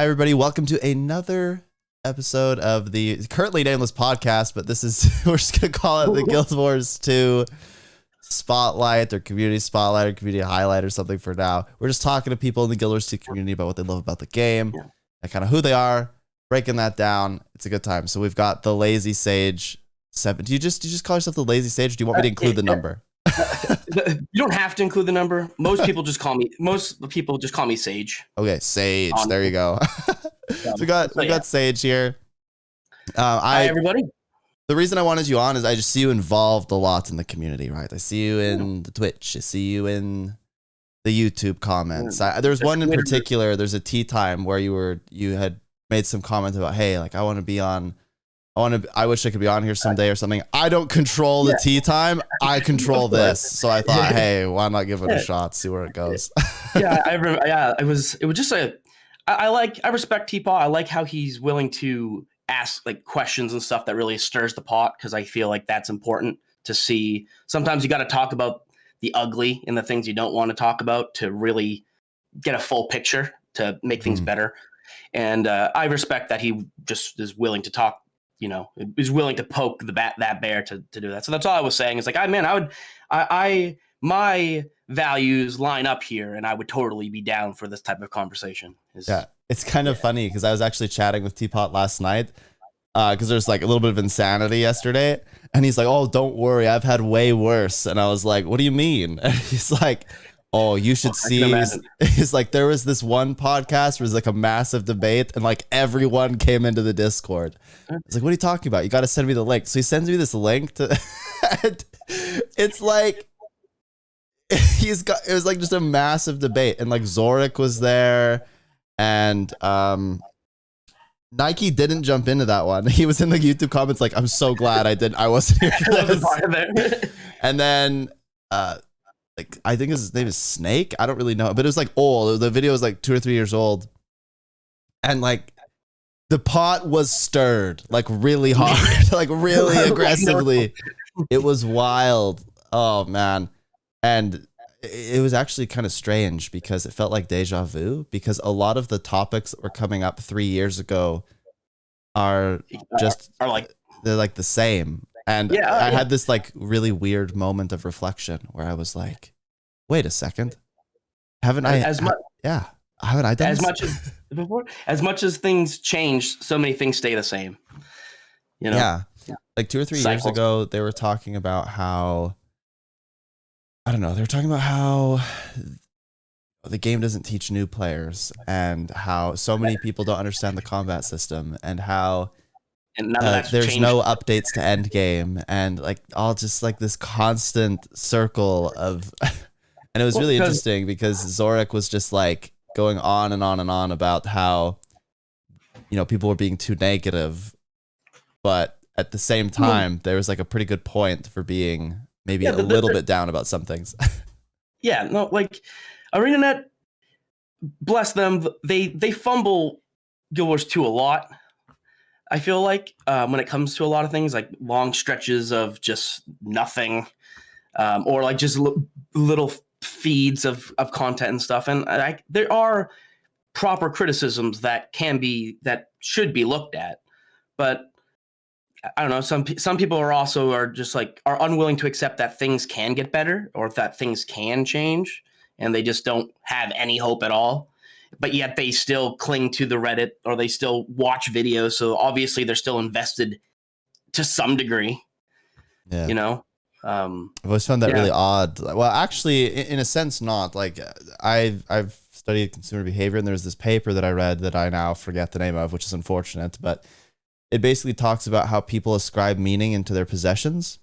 Hi, everybody. Welcome to another episode of the currently nameless podcast, but this is, we're just going to call it the Guild Wars 2 Spotlight or Community Spotlight or Community Highlight or something for now. We're just talking to people in the Guild Wars 2 community about what they love about the game and kind of who they are, breaking that down. It's a good time. So we've got TheLazySage 7. Do you just call yourself TheLazySage? Do you want me to include the number? You don't have to include the number. Most people just call me Sage. Okay, Sage. There you go. So we got Sage here. Hi, everybody. The reason I wanted you on is I just see you involved a lot in the community, right? I see you in the Twitch. I see you in the YouTube comments. There's one in particular. There's a Teatime where you had made some comment about, hey, like I want to be on. I wish I could be on here someday or something. I don't control the Teatime. I control this. So I thought, hey, why not give it a shot? See where it goes. It was just I respect Teapot. I like how he's willing to ask like questions and stuff that really stirs the pot, because I feel like that's important to see. Sometimes you got to talk about the ugly and the things you don't want to talk about to really get a full picture to make things better. And I respect that he just is willing to talk. You know, is willing to poke that bear to do that. So that's all I was saying. It's like, my values line up here, and I would totally be down for this type of conversation. It's kind of funny because I was actually chatting with Teapot last night because there's like a little bit of insanity yesterday, and he's like, "Oh, don't worry, I've had way worse." And I was like, "What do you mean?" And he's like, "Oh, you should see." He's like, there was this one podcast where it was like a massive debate, and like everyone came into the Discord. It's like, what are you talking about? You got to send me the link. So he sends me this link to. And it's like it was like just a massive debate, and like Zorik was there, and Nike didn't jump into that one. He was in the YouTube comments like, "I'm so glad I wasn't here for this." And then like I think his name is Snake. I don't really know, but it was like old. The video was like 2 or 3 years old, and like the pot was stirred like really hard, like really aggressively. It was wild. Oh man, and it was actually kind of strange because it felt like deja vu, because a lot of the topics that were coming up 3 years ago are like they're like the same. And I had this like really weird moment of reflection where I was like, wait a second. Haven't I done as much as before? As much as things change, so many things stay the same. You know? Yeah. Like 2 or 3 years ago, they were talking about how, I don't know, they were talking about how the game doesn't teach new players, and how so many people don't understand the combat system, and how there's changed. No updates to endgame, and like all just like this constant circle of and it was really interesting because Zorik was just like going on and on and on about how, you know, people were being too negative, but at the same time there was like a pretty good point for being maybe a little bit down about some things. Like ArenaNet, bless them, they fumble Guild Wars 2 a lot. I feel like when it comes to a lot of things, like long stretches of just nothing, or like just little feeds of content and stuff. And there are proper criticisms that should be looked at. But I don't know, some people are just like are unwilling to accept that things can get better or that things can change, and they just don't have any hope at all. But yet they still cling to the Reddit, or they still watch videos. So obviously they're still invested to some degree. Yeah. You know? I've always found that really odd. Well, actually, in a sense, not. Like I've studied consumer behavior, and there's this paper that I read that I now forget the name of, which is unfortunate, but it basically talks about how people ascribe meaning into their possessions.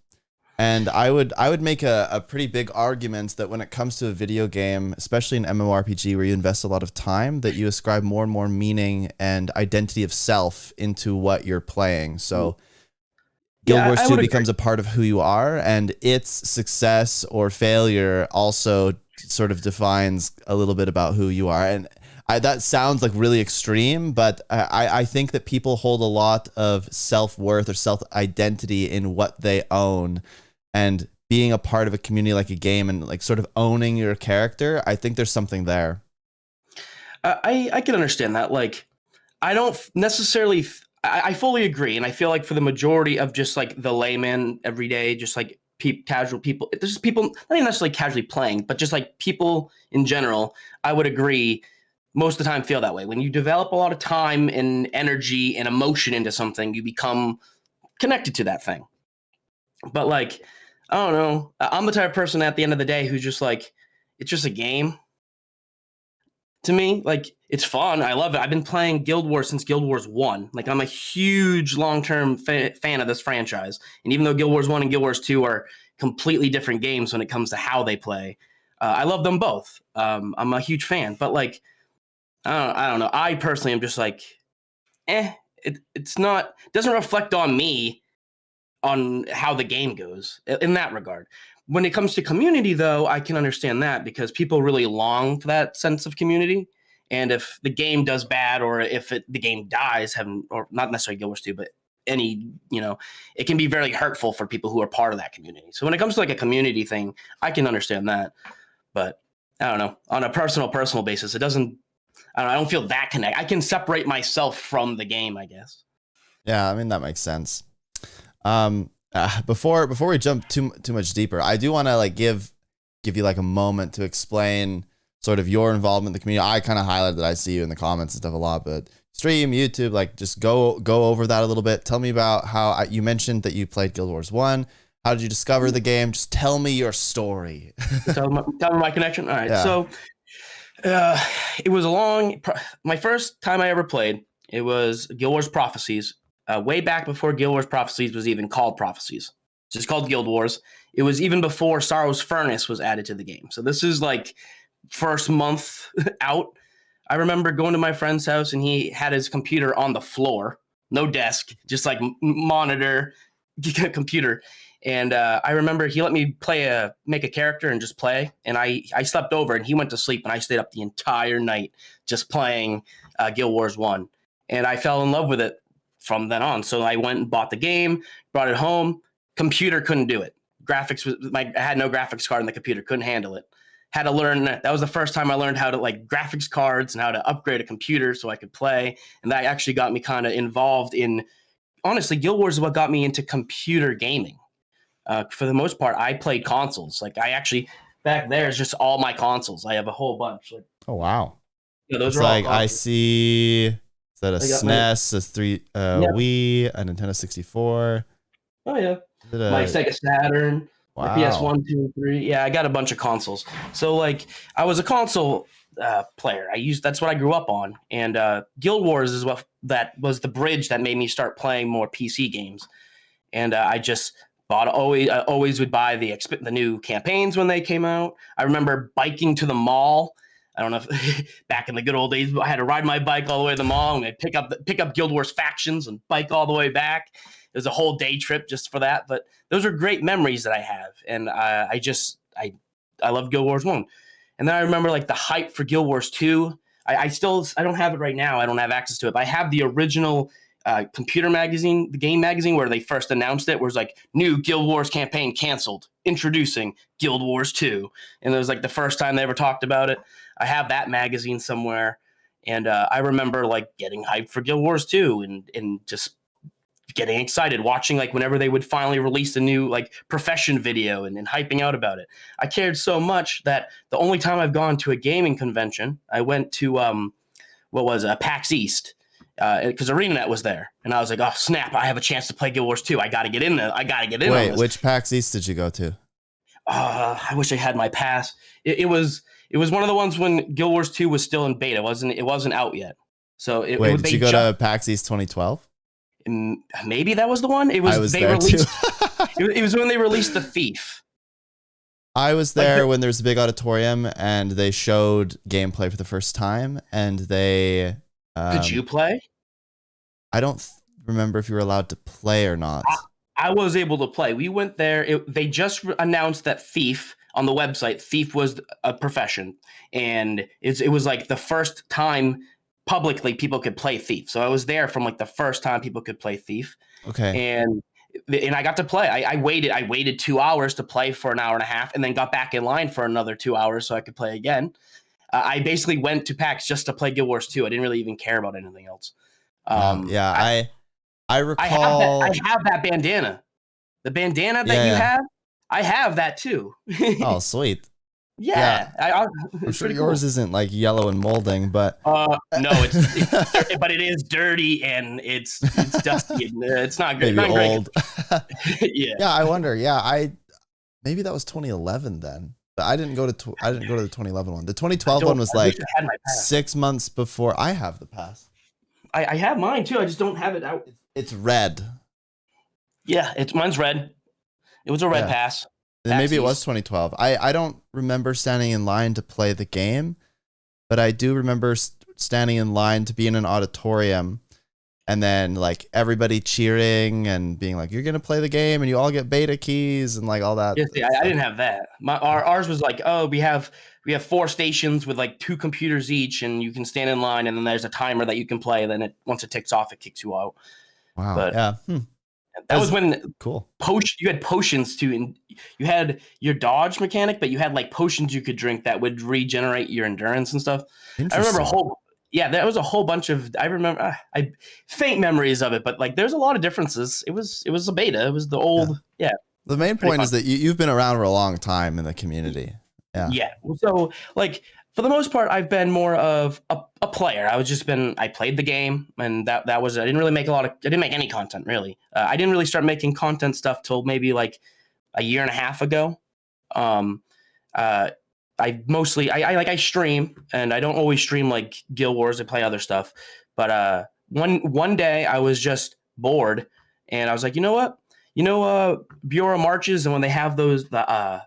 And I would make a pretty big argument that when it comes to a video game, especially an MMORPG where you invest a lot of time, that you ascribe more and more meaning and identity of self into what you're playing. So Guild Wars 2 becomes a part of who you are, and its success or failure also sort of defines a little bit about who you are. And that sounds like really extreme, but I think that people hold a lot of self-worth or self-identity in what they own. And being a part of a community like a game and like sort of owning your character, I think there's something there. I can understand that. Like I don't necessarily. I fully agree, and I feel like for the majority of just like the layman every day, just like casual people, there's just people not even necessarily casually playing, but just like people in general. I would agree. Most of the time, feel that way. When you develop a lot of time and energy and emotion into something, you become connected to that thing. But like, I don't know. I'm the type of person at the end of the day who's just like, it's just a game to me. Like, it's fun. I love it. I've been playing Guild Wars since Guild Wars 1. Like, I'm a huge long-term fan of this franchise. And even though Guild Wars 1 and Guild Wars 2 are completely different games when it comes to how they play, I love them both. I'm a huge fan. But like, I don't know. I personally am just like, it's not, doesn't reflect on me on how the game goes in that regard. When it comes to community, though, I can understand that because people really long for that sense of community. And if the game does bad, or if the game dies, or not necessarily Guild Wars 2, but any, it can be very hurtful for people who are part of that community. So when it comes to like a community thing, I can understand that. But I don't know, on a personal basis, it doesn't, I don't feel that connect. I can separate myself from the game, I guess. Yeah, I mean, that makes sense. Before we jump too much deeper, I do want to like give you like a moment to explain sort of your involvement in the community. I kind of highlighted that I see you in the comments and stuff a lot, but stream, YouTube, like just go over that a little bit. Tell me about how you mentioned that you played Guild Wars 1. How did you discover the game? Just tell me your story. tell me my connection. All right. Yeah. So it was my first time I ever played, it was Guild Wars Prophecies. Way back before Guild Wars Prophecies was even called Prophecies. It's just called Guild Wars. It was even before Sorrow's Furnace was added to the game. So this is like first month out. I remember going to my friend's house and he had his computer on the floor, no desk, just like monitor, computer. And I remember he let me make a character and just play. And I slept over and he went to sleep and I stayed up the entire night just playing Guild Wars 1. And I fell in love with it from then on. So I went and bought the game, brought it home. Computer couldn't do it. I had no graphics card in the computer, couldn't handle it. Had to learn. That was the first time I learned how to like graphics cards and how to upgrade a computer so I could play. And that actually got me kind of involved in, honestly, Guild Wars is what got me into computer gaming. For the most part, I played consoles. Like I actually, back there is just all my consoles. I have a whole bunch. Like, oh, wow. Yeah, those it's are like, all I see, is that a SNES, Wii, a Nintendo 64? Oh, yeah. My Sega Saturn, wow. my PS1, 2, and 3. Yeah, I got a bunch of consoles. So, like, I was a console player. That's what I grew up on. And Guild Wars is that was the bridge that made me start playing more PC games. And I just always would buy the new campaigns when they came out. I remember biking to the mall. I don't know if back in the good old days, I had to ride my bike all the way to the mall and I'd pick up Guild Wars factions and bike all the way back. It was a whole day trip just for that. But those are great memories that I have. And I love Guild Wars 1. And then I remember like the hype for Guild Wars 2. I don't have it right now. I don't have access to it. But I have the original computer magazine, the game magazine, where they first announced it, where it's like new Guild Wars campaign canceled, introducing Guild Wars 2. And it was like the first time they ever talked about it. I have that magazine somewhere. And I remember like getting hyped for Guild Wars 2 and just getting excited, watching like whenever they would finally release a new like profession video and hyping out about it. I cared so much that the only time I've gone to a gaming convention, I went to PAX East, because ArenaNet was there, and I was like, oh snap, I have a chance to play Guild Wars 2. I got to get in there. I got to get in. Wait, which PAX East did you go to? I wish I had my pass. It was one of the ones when Guild Wars 2 was still in beta. It wasn't out yet. So did you go to PAX East 2012? Maybe that was the one. It was they released. It was when they released The Thief. I was there when there was a big auditorium and they showed gameplay for the first time, and they. Did you play? I don't remember if you were allowed to play or not. I was able to play. We went there. They just announced that Thief on the website. Thief was a profession, and it was like the first time publicly people could play Thief. So I was there from like the first time people could play Thief. Okay. And I got to play. I waited 2 hours to play for an hour and a half, and then got back in line for another 2 hours so I could play again. I basically went to PAX just to play Guild Wars 2. I didn't really even care about anything else. Yeah, I I recall. have that bandana. The bandana that you have, I have that too. Oh, sweet. Yeah, I'm sure yours isn't like yellow and molding, but no, but it is dirty and it's dusty and it's not great. Maybe not old. Great. Yeah, I wonder. Yeah, maybe that was 2011 then. But I didn't go to the 2011 one. The 2012 one was like 6 months before. I have the pass. I have mine too. I just don't have it out. It's red. Yeah, mine's red. It was a red pass. And maybe it was 2012. I don't remember standing in line to play the game, but I do remember standing in line to be in an auditorium and then like everybody cheering and being like, you're going to play the game and you all get beta keys and like all that. Yeah, I didn't have that. Ours was like, oh, we have 4 stations with like 2 computers each and you can stand in line and then there's a timer that you can play. And then once it ticks off, it kicks you out. Wow. But, yeah. That was when cool. You had potions too, and you had your dodge mechanic, but you had like potions you could drink that would regenerate your endurance and stuff. I remember there was a whole bunch of. I remember I faint memories of it, but like there's a lot of differences. It was a beta. It was the old The main point is that you've been around for a long time in the community. Yeah. Yeah. So like for the most part, I've been more of a player. I played the game, and that was. I didn't really make I didn't make any content really. I didn't really start making content stuff till maybe like a year and a half ago. I stream, and I don't always stream like Guild Wars. I play other stuff, but one day I was just bored, and I was like, you know what? Bureau Marches, and when they have those the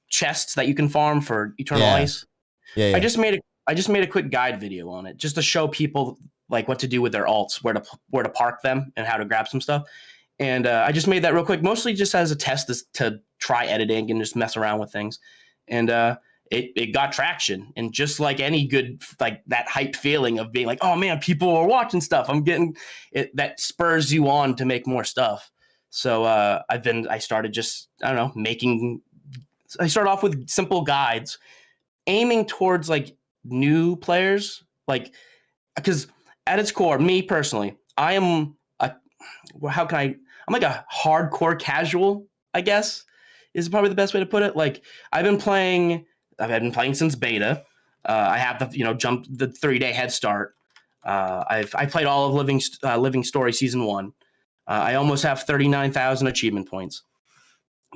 chests that you can farm for Eternal Ice. Yeah. I just made a quick guide video on it just to show people like what to do with their alts, where to park them, and how to grab some stuff. And I just made that real quick, mostly just as a test to try editing and just mess around with things. And it got traction. And just like any good like that hype feeling of being like, oh man, people are watching stuff. I'm getting it. That spurs you on to make more stuff. So I started just I started off with simple guides, aiming towards like new players, like because at its core, me personally, I'm like a hardcore casual, I guess, is probably the best way to put it. Like I've been playing since beta. I have the the 3-day head start. I played all of Living Story season 1. I almost have 39,000 achievement points.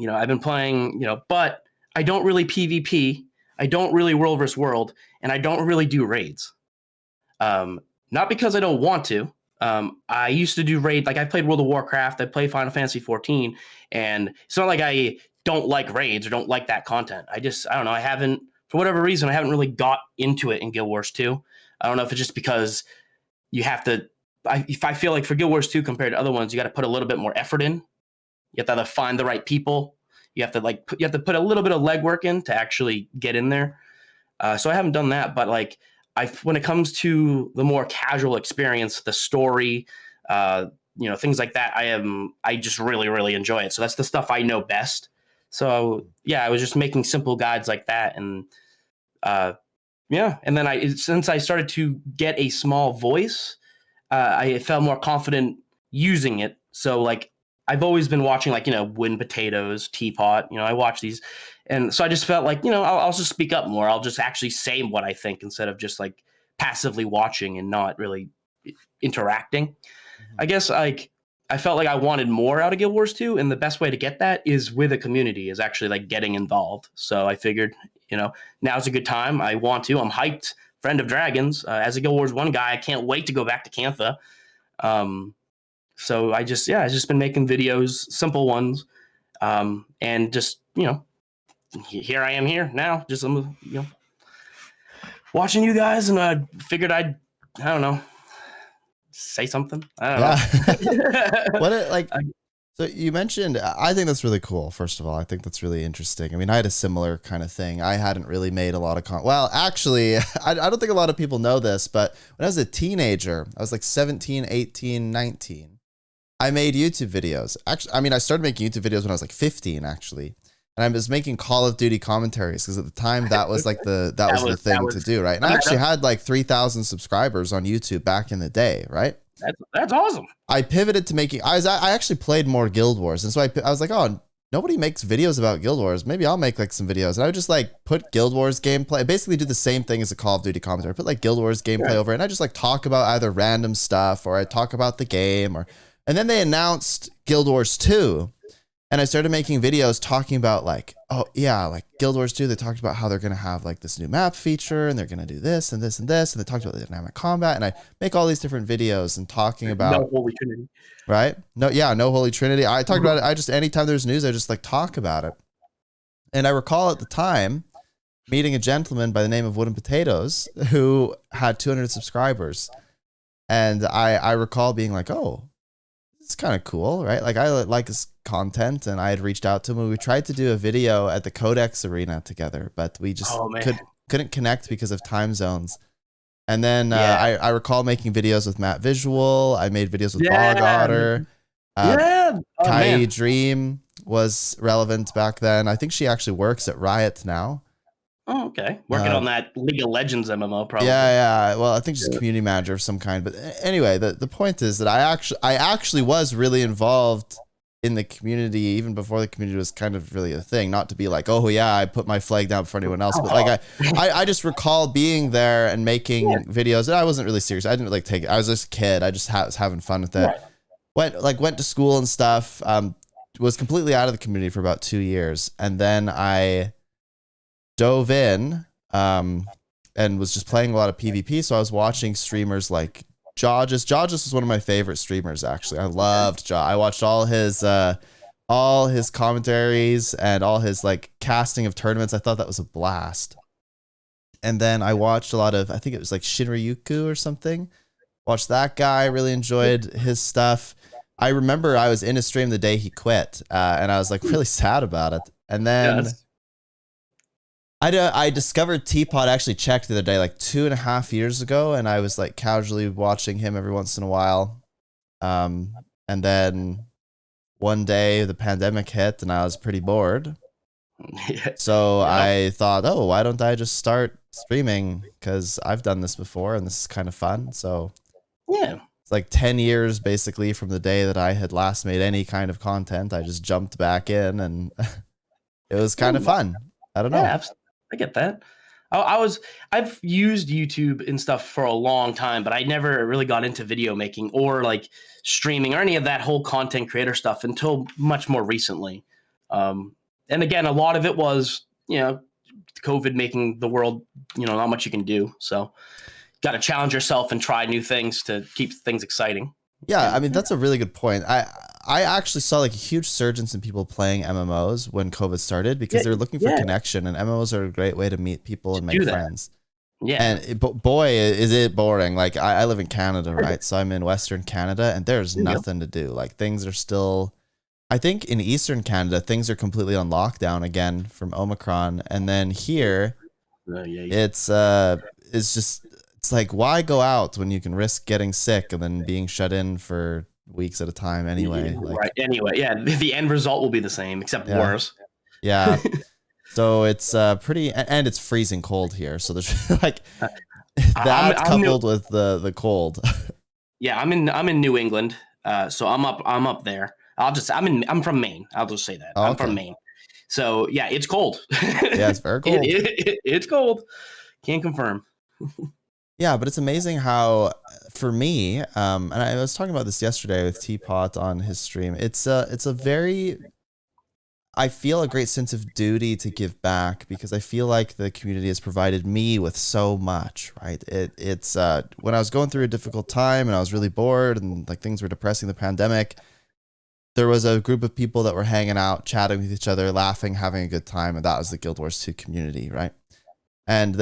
I've been playing, but I don't really PvP. I don't really world versus world, and I don't really do raids. Not because I don't want to. I used to do raid, like I played World of Warcraft, I played Final Fantasy 14, and it's not like I don't like raids or don't like that content. I don't know. For whatever reason, I haven't really got into it in Guild Wars 2. I don't know if it's just because you have to. I feel like for Guild Wars 2 compared to other ones, you got to put a little bit more effort in. You have to either find the right people. You have to put a little bit of legwork in to actually get in there. So I haven't done that, but like when it comes to the more casual experience, the story, things like that, I just really, really enjoy it. So that's the stuff I know best. So yeah, I was just making simple guides like that, and and then since I started to get a small voice, I felt more confident using it. So like I've always been watching like, Win Potatoes, Teapot, I watch these. And so I just felt like, I'll just speak up more. I'll just actually say what I think instead of just like passively watching and not really interacting. Mm-hmm. I guess like I felt like I wanted more out of Guild Wars 2. And the best way to get that is with a community, is actually like getting involved. So I figured, now's a good time. I'm hyped. Friend of Dragons. As a Guild Wars 1 guy, I can't wait to go back to Cantha. So I've just been making videos, simple ones, and just here I am here now, just watching you guys, and I figured I don't know, say something. I don't know. So you mentioned, I think that's really cool. First of all, I think that's really interesting. I mean, I had a similar kind of thing. I hadn't really made a lot of well, actually, I don't think a lot of people know this, but when I was a teenager, I was like 17, 18, 19. I made YouTube videos. Actually, I mean, I started making YouTube videos when I was like 15, actually. and I was making Call of Duty commentaries because at the time that was like the thing to do, right? And I actually had like 3,000 subscribers on YouTube back in the day, right? That's awesome. I pivoted to making. I actually played more Guild Wars, and so I was like, oh, nobody makes videos about Guild Wars. Maybe I'll make like some videos. And I would just like put Guild Wars gameplay. I basically do the same thing as a Call of Duty commentary. I put like Guild Wars gameplay over it, and I just like talk about either random stuff or I talk about the game and then they announced Guild Wars 2. And I started making videos talking about like, oh yeah, like Guild Wars 2, they talked about how they're going to have like this new map feature and they're going to do this and this and this. And they talked about the dynamic combat, and I make all these different videos and talking about no Holy Trinity. Right? No Holy Trinity. I talked about it. I just, anytime there's news, I just like talk about it. And I recall at the time meeting a gentleman by the name of Wooden Potatoes who had 200 subscribers. And I recall being like, oh, it's kind of cool, right? Like I like his content, and I had reached out to him, and we tried to do a video at the Codex Arena together, but we just couldn't connect because of time zones. And then I recall making videos with Matt Visual. I made videos with Bog Otter. Kai Dream was relevant back then. I think she actually works at Riot now. Oh, okay. Working on that League of Legends MMO, probably. Yeah. Well, I think she's a community manager of some kind. But anyway, the point is that I actually was really involved in the community even before the community was kind of really a thing. Not to be like, oh yeah, I put my flag down for anyone else, but like I just recall being there and making videos. And I wasn't really serious. I didn't like take it. I was just a kid. I just was having fun with it. Right. Went to school and stuff. Was completely out of the community for about 2 years, and then I dove in and was just playing a lot of PvP. So I was watching streamers like Jodges. Jodges was one of my favorite streamers, actually. I loved Jodges. I watched all his commentaries and all his like casting of tournaments. I thought that was a blast. And then I watched a lot of, I think it was like Shinryu or something. Watched that guy, really enjoyed his stuff. I remember I was in a stream the day he quit, and I was like really sad about it. And then I discovered Teapot. Actually checked the other day, like 2.5 years ago, and I was like casually watching him every once in a while. And then one day the pandemic hit, and I was pretty bored. So I thought, oh, why don't I just start streaming? Because I've done this before, and this is kind of fun. So it's like 10 years basically from the day that I had last made any kind of content. I just jumped back in, and it was kind of fun. I don't know. Yeah, I get that. I've used YouTube and stuff for a long time, but I never really got into video making or like streaming or any of that whole content creator stuff until much more recently. And again, a lot of it was, COVID making the world, not much you can do. So got to challenge yourself and try new things to keep things exciting. Yeah, I mean, that's a really good point. I actually saw like a huge surge in people playing MMOs when COVID started because they're looking for connection, and MMOs are a great way to meet people and make friends. Yeah. And boy, is it boring. Like I live in Canada, right? So I'm in Western Canada, and there's nothing to do. Like things are still, I think in Eastern Canada, things are completely on lockdown again from Omicron. And then here it's like, why go out when you can risk getting sick and then being shut in for weeks at a time anyway? Anyway, the end result will be the same, except worse. Yeah. So it's pretty, and it's freezing cold here. So there's like that coupled with the cold. Yeah, I'm in New England, so I'm up there. I'm from Maine. I'll just say that. I'm from Maine. So yeah, it's cold. Yeah, it's very cold. It's cold. Can't confirm. Yeah, but it's amazing how, for me, and I was talking about this yesterday with Teapot on his stream. It's a very, I feel a great sense of duty to give back because I feel like the community has provided me with so much, right? It's when I was going through a difficult time and I was really bored and like things were depressing, the pandemic, there was a group of people that were hanging out, chatting with each other, laughing, having a good time, and that was the Guild Wars 2 community, right? And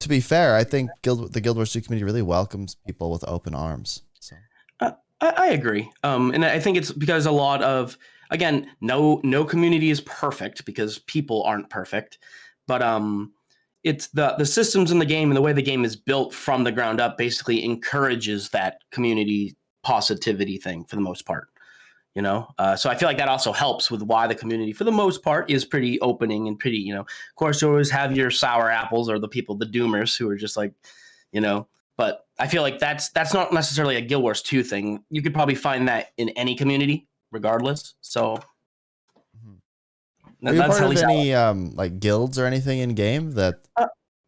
to be fair, I think the Guild Wars 2 community really welcomes people with open arms. So I agree. And I think it's because a lot of, again, no community is perfect because people aren't perfect, but it's the systems in the game and the way the game is built from the ground up basically encourages that community positivity thing for the most part. So I feel like that also helps with why the community, for the most part, is pretty opening and pretty, of course, you always have your sour apples or the doomers who are just like, but I feel like that's not necessarily a Guild Wars 2 thing. You could probably find that in any community regardless. So Are you part of any like guilds or anything in game that?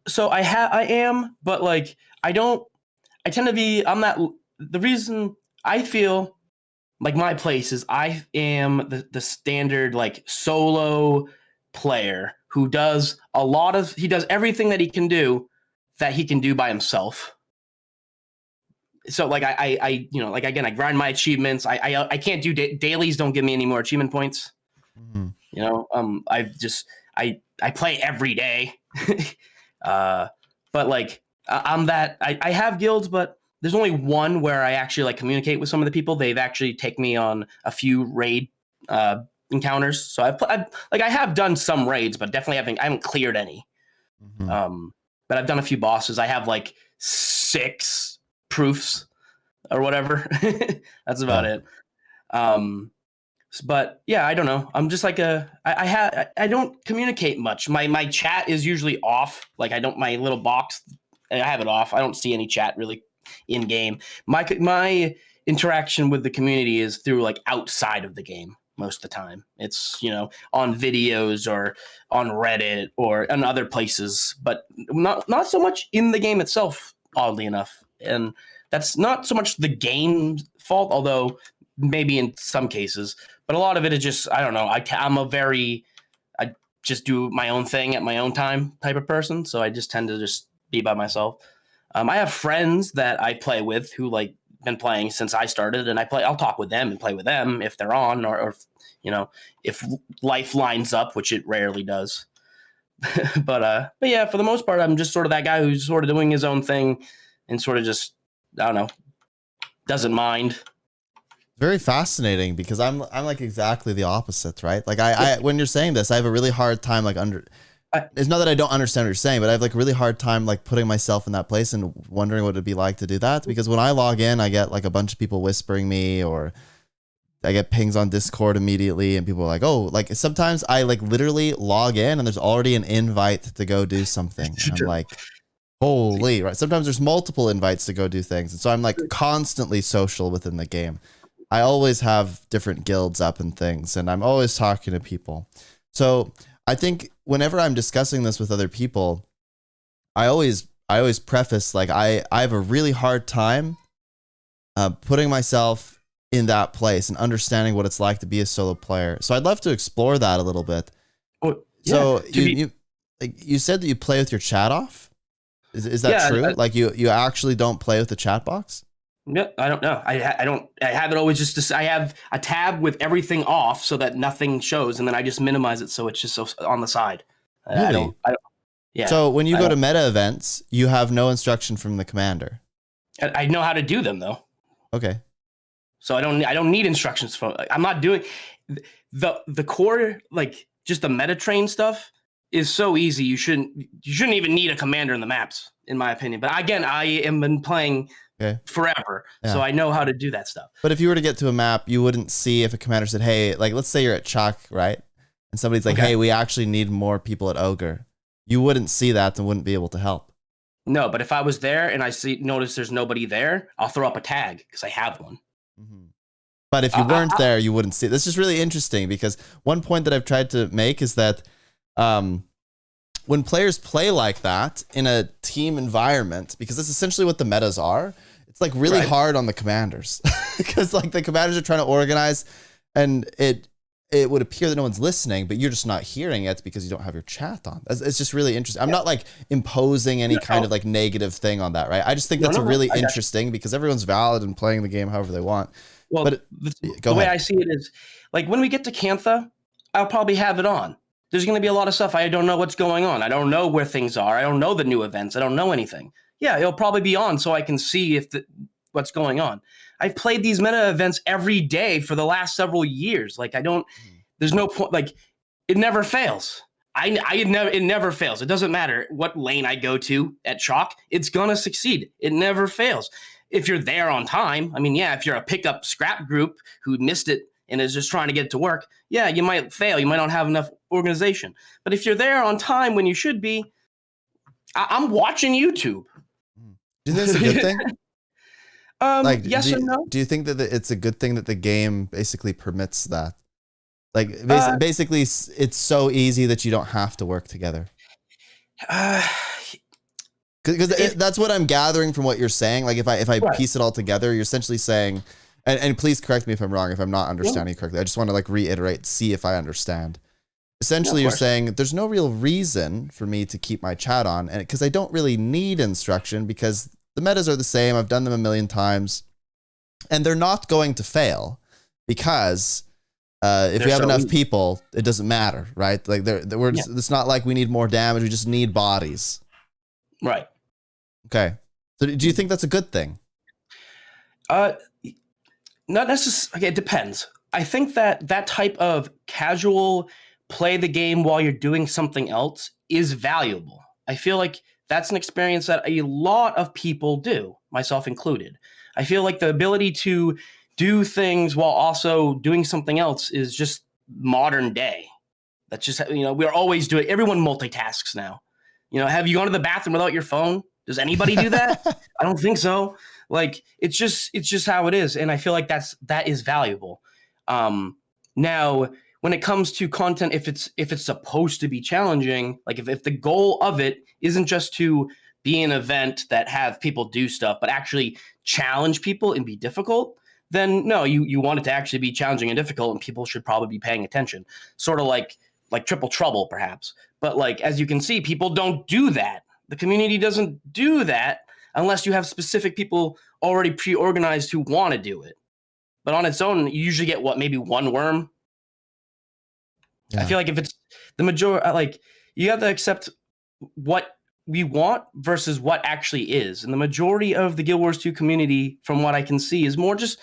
So I am, but like I tend to be. I'm not. The reason I feel like my place is I am the standard like solo player who does he does everything that he can do by himself. So like I like again I grind my achievements. I can't do dailies. Don't give me any more achievement points. Mm-hmm. I play every day. But like I'm that I have guilds, but there's only one where I actually like communicate with some of the people. They've actually taken me on a few raid encounters. So I have done some raids, but definitely I haven't cleared any. Mm-hmm. But I've done a few bosses. I have like 6 proofs or whatever. That's about it. But yeah, I don't know. I'm just like I don't communicate much. My chat is usually off. Like my little box, I have it off. I don't see any chat really in game. My interaction with the community is through like outside of the game most of the time. It's, on videos or on Reddit or on other places, but not so much in the game itself, oddly enough. And that's not so much the game's fault, although maybe in some cases, but a lot of it is just, I don't know. I just do my own thing at my own time type of person. So I just tend to just be by myself. I have friends that I play with who like been playing since I started, and I'll talk with them and play with them if they're on, or if life lines up, which it rarely does. but yeah, for the most part, I'm just sort of that guy who's sort of doing his own thing and sort of just, I don't know, doesn't mind. Very fascinating, because I'm like exactly the opposite, right? Like I when you're saying this, I have a really hard time like it's not that I don't understand what you're saying, but I have like a really hard time like putting myself in that place and wondering what it'd be like to do that. Because when I log in, I get like a bunch of people whispering me, or I get pings on Discord immediately, and people are like, oh, like sometimes I like literally log in and there's already an invite to go do something. And I'm like, holy, right? Sometimes there's multiple invites to go do things. And so I'm like constantly social within the game. I always have different guilds up and things, and I'm always talking to people. So I think whenever I'm discussing this with other people, I always preface like I have a really hard time putting myself in that place and understanding what it's like to be a solo player. So I'd love to explore that a little bit. Oh, yeah. So you said that you play with your chat off. Is that true? Like you actually don't play with the chat box? No, I don't know. I have it always just. I have a tab with everything off so that nothing shows, and then I just minimize it so it's just on the side. Really? I don't. Yeah. So when you go to meta events, you have no instruction from the commander. I know how to do them though. Okay. So I don't need instructions from. I'm not doing the core, like just the meta train stuff is so easy. You shouldn't even need a commander in the maps, in my opinion. But again, I am been playing. Okay. Forever. Yeah. So I know how to do that stuff. But if you were to get to a map, you wouldn't see if a commander said, hey, like let's say you're at Chalk, right? And somebody's like, hey, we actually need more people at Ogre. You wouldn't see that and wouldn't be able to help. No, but if I was there and I notice there's nobody there, I'll throw up a tag because I have one. Mm-hmm. But if you weren't there, you wouldn't see it. This is really interesting, because one point that I've tried to make is that when players play like that in a team environment, because that's essentially what the metas are, it's like really hard on the commanders, because like the commanders are trying to organize, and it would appear that no one's listening, but you're just not hearing it because you don't have your chat on. It's just really interesting. I'm not like imposing any kind of like negative thing on that, right? I just think that's really interesting, because everyone's valid and playing the game however they want. Well, but the way I see it is like when we get to Cantha, I'll probably have it on. There's going to be a lot of stuff I don't know what's going on. I don't know where things are. I don't know the new events. I don't know anything. Yeah, it'll probably be on so I can see what's going on. I've played these meta events every day for the last several years. Like there's no point. Like it never fails. It never fails. It doesn't matter what lane I go to at Chalk. It's gonna succeed. It never fails. If you're there on time. I mean, yeah, if you're a pickup scrap group who missed it and is just trying to get it to work, yeah, you might fail. You might not have enough organization. But if you're there on time when you should be, I'm watching YouTube. Do you think it's a good thing? Like, yes and no. Do you think that it's a good thing that the game basically permits that? Like, basically, it's so easy that you don't have to work together. Because that's what I'm gathering from what you're saying. Like, if I piece it all together, you're essentially saying, and please correct me if I'm wrong, if I'm not understanding correctly. I just want to like reiterate, see if I understand. Essentially, you're saying there's no real reason for me to keep my chat on, and because I don't really need instruction because the metas are the same. I've done them a million times, and they're not going to fail because if we have enough people, it doesn't matter, right? Like it's not like we need more damage. We just need bodies. Right. Okay. So do you think that's a good thing? Not necessarily. Okay, it depends. I think that type of casual play the game while you're doing something else is valuable. I feel like that's an experience that a lot of people do, myself included. I feel like the ability to do things while also doing something else is just modern day. That's just, we're always doing, everyone multitasks now. Have you gone to the bathroom without your phone? Does anybody do that? I don't think so. Like, it's just how it is. And I feel like that is valuable. Now, when it comes to content, if it's supposed to be challenging, like if the goal of it isn't just to be an event that have people do stuff, but actually challenge people and be difficult, then no, you want it to actually be challenging and difficult, and people should probably be paying attention. Sort of like Triple Trouble, perhaps. But like, as you can see, people don't do that. The community doesn't do that unless you have specific people already pre-organized who want to do it. But on its own, you usually get maybe one worm. Yeah. I feel like if it's the majority, like you have to accept what we want versus what actually is. And the majority of the Guild Wars 2 community, from what I can see, is more just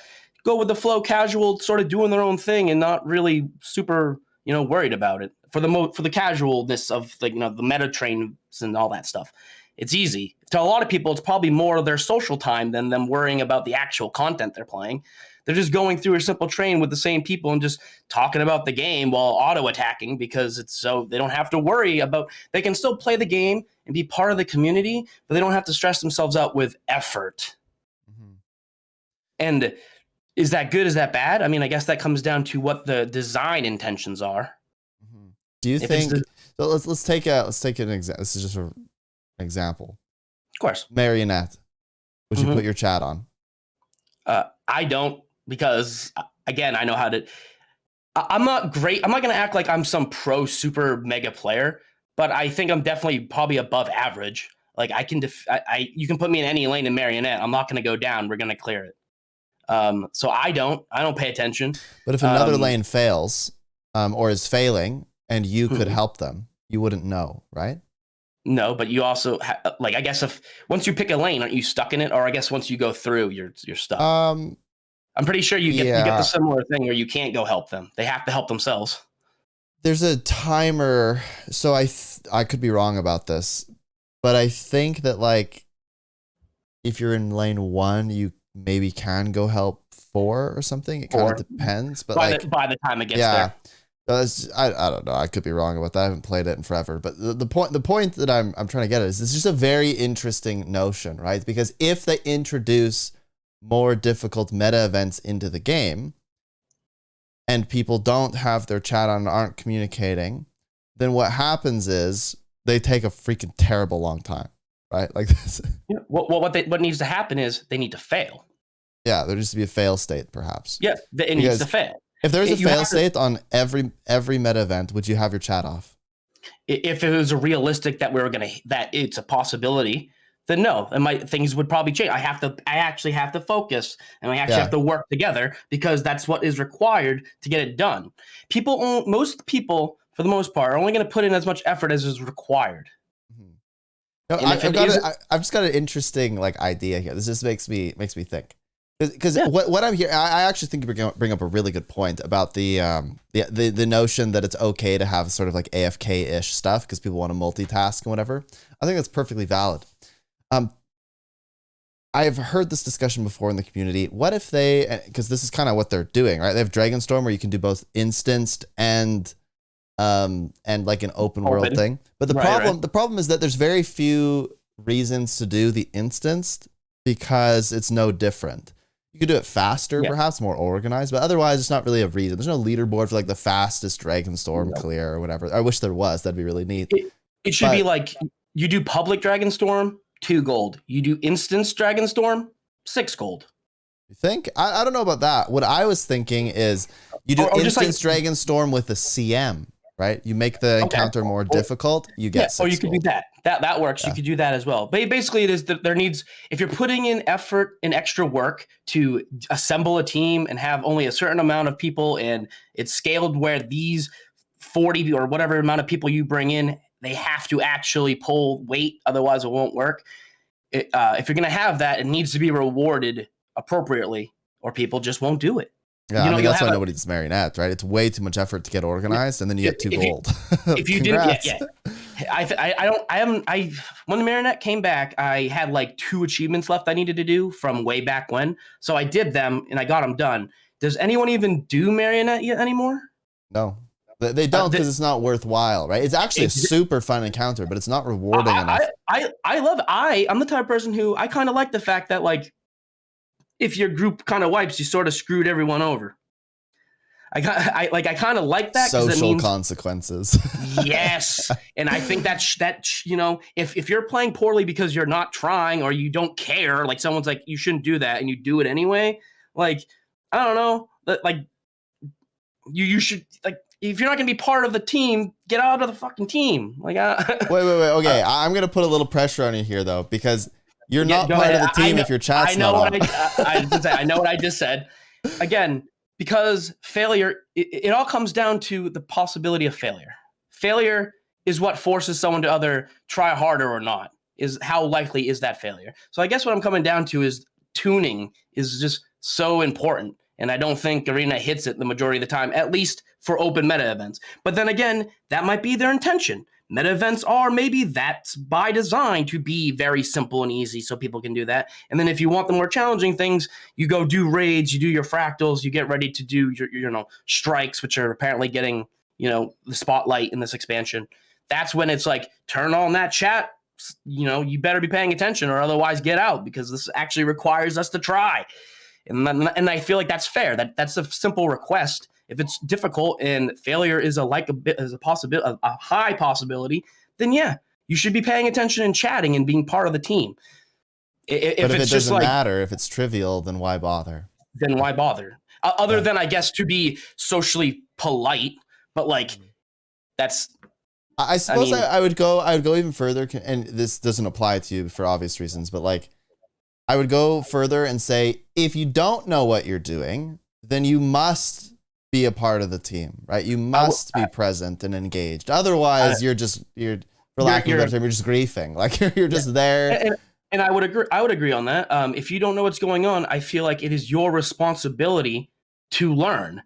go with the flow, casual, sort of doing their own thing and not really super, worried about it. For the casualness of the meta trains and all that stuff. It's easy. To a lot of people, it's probably more of their social time than them worrying about the actual content they're playing. They're just going through a simple train with the same people and just talking about the game while auto-attacking because it's so they don't have to worry about. They can still play the game and be part of the community, but they don't have to stress themselves out with effort. Mm-hmm. And is that good? Is that bad? I mean, I guess that comes down to what the design intentions are. Mm-hmm. Do you think? So let's take an example. This is just an example. Of course. Marionette. Would you put your chat on? I don't. Because again, I know how to. I'm not great. I'm not going to act like I'm some pro super mega player, but I think I'm definitely probably above average. Like I can, you can put me in any lane in Marionette. I'm not going to go down. We're going to clear it. So I don't pay attention. But if another lane fails, or is failing, and you could help them, you wouldn't know, right? No, but you also I guess if once you pick a lane, aren't you stuck in it? Or I guess once you go through, you're stuck. I'm pretty sure you get the similar thing where you can't go help them. They have to help themselves. There's a timer. So I could be wrong about this, but I think that like if you're in lane 1, you maybe can go help 4 or something. It kind of depends, but by the time it gets there. I don't know. I could be wrong about that. I haven't played it in forever. But the point that I'm trying to get at is it's just a very interesting notion, right? Because if they introduce more difficult meta events into the game and people don't have their chat on and aren't communicating, then what happens is they take a freaking terrible long time, right? Like this. Yeah. What needs to happen is they need to fail. Yeah, there needs to be a fail state, perhaps. Yeah, it needs to fail. If there's a fail state on every meta event, would you have your chat off? If it was a realistic that that it's a possibility, then no, things would probably change. I actually have to focus, and I actually have to work together because that's what is required to get it done. Most people, for the most part, are only going to put in as much effort as is required. No, I've just got an interesting idea here. This just makes me think. Because what I'm hearing, I actually think you bring up a really good point about the notion that it's okay to have sort of like AFK-ish stuff because people want to multitask and whatever. I think that's perfectly valid. I've heard this discussion before in the community. What if they, because this is kind of what they're doing, right? They have Dragonstorm where you can do both instanced and like an open world thing. But the problem is that there's very few reasons to do the instanced because it's no different. You could do it faster, perhaps more organized, but otherwise it's not really a reason. There's no leaderboard for like the fastest Dragonstorm clear or whatever. I wish there was. That'd be really neat. It should be like you do public Dragonstorm, 2 gold. You do instance Dragonstorm, 6 gold. You think? I don't know about that. What I was thinking is you do instance Dragonstorm with a CM, right? You make the encounter more difficult, you get 6 or you could gold. do that. That works. You could do that as well. But basically it is that there needs, if you're putting in effort and extra work to assemble a team and have only a certain amount of people and it's scaled where these 40 or whatever amount of people you bring in, they have to actually pull weight, otherwise it won't work. If you're going to have that, it needs to be rewarded appropriately or people just won't do it. Yeah, I mean, that's why nobody does marionette, right? It's way too much effort to get organized, and then you get 2 gold. If you didn't, when the marionette came back, I had like 2 achievements left I needed to do from way back when. So I did them and I got them done. Does anyone even do marionette yet anymore? No, they don't because it's not worthwhile, right? It's actually a super fun encounter, but it's not rewarding enough. I love. I'm the type of person who I kind of like the fact that like, if your group kind of wipes, you sort of screwed everyone over. I kind of like that. Social consequences. Yes. And I think that if you're playing poorly because you're not trying or you don't care, like someone's like, you shouldn't do that. And you do it anyway. Like, I don't know. Like you should, like, if you're not going to be part of the team, get out of the fucking team. Like, wait. Okay. I'm going to put a little pressure on you here though, because you're not part of the team if your chat's not on. I know what I just said. Again, because failure, it all comes down to the possibility of failure. Failure is what forces someone to either try harder or not, is how likely is that failure. So I guess what I'm coming down to is tuning is just so important. And I don't think Arena hits it the majority of the time, at least for open meta events. But then again, that might be their intention. Meta events are maybe that's by design to be very simple and easy so people can do that. And then if you want the more challenging things, you go do raids, you do your fractals, you get ready to do your strikes, which are apparently getting, the spotlight in this expansion. That's when it's like, turn on that chat, you better be paying attention or otherwise get out because this actually requires us to try. And I feel like that's fair. That's a simple request. If it's difficult and failure is a high possibility, then yeah, you should be paying attention and chatting and being part of the team. If it doesn't matter, if it's trivial, then why bother? Then why bother? Other than, I guess, to be socially polite, but like that's. I suppose I would go even further, and this doesn't apply to you for obvious reasons, but like I would go further and say, if you don't know what you're doing, then you must be a part of the team, right? You must be present and engaged. Otherwise, you're for lack of a better term, you're just griefing. Like you're just there. And I would agree. I would agree on that. If you don't know what's going on, I feel like it is your responsibility to learn.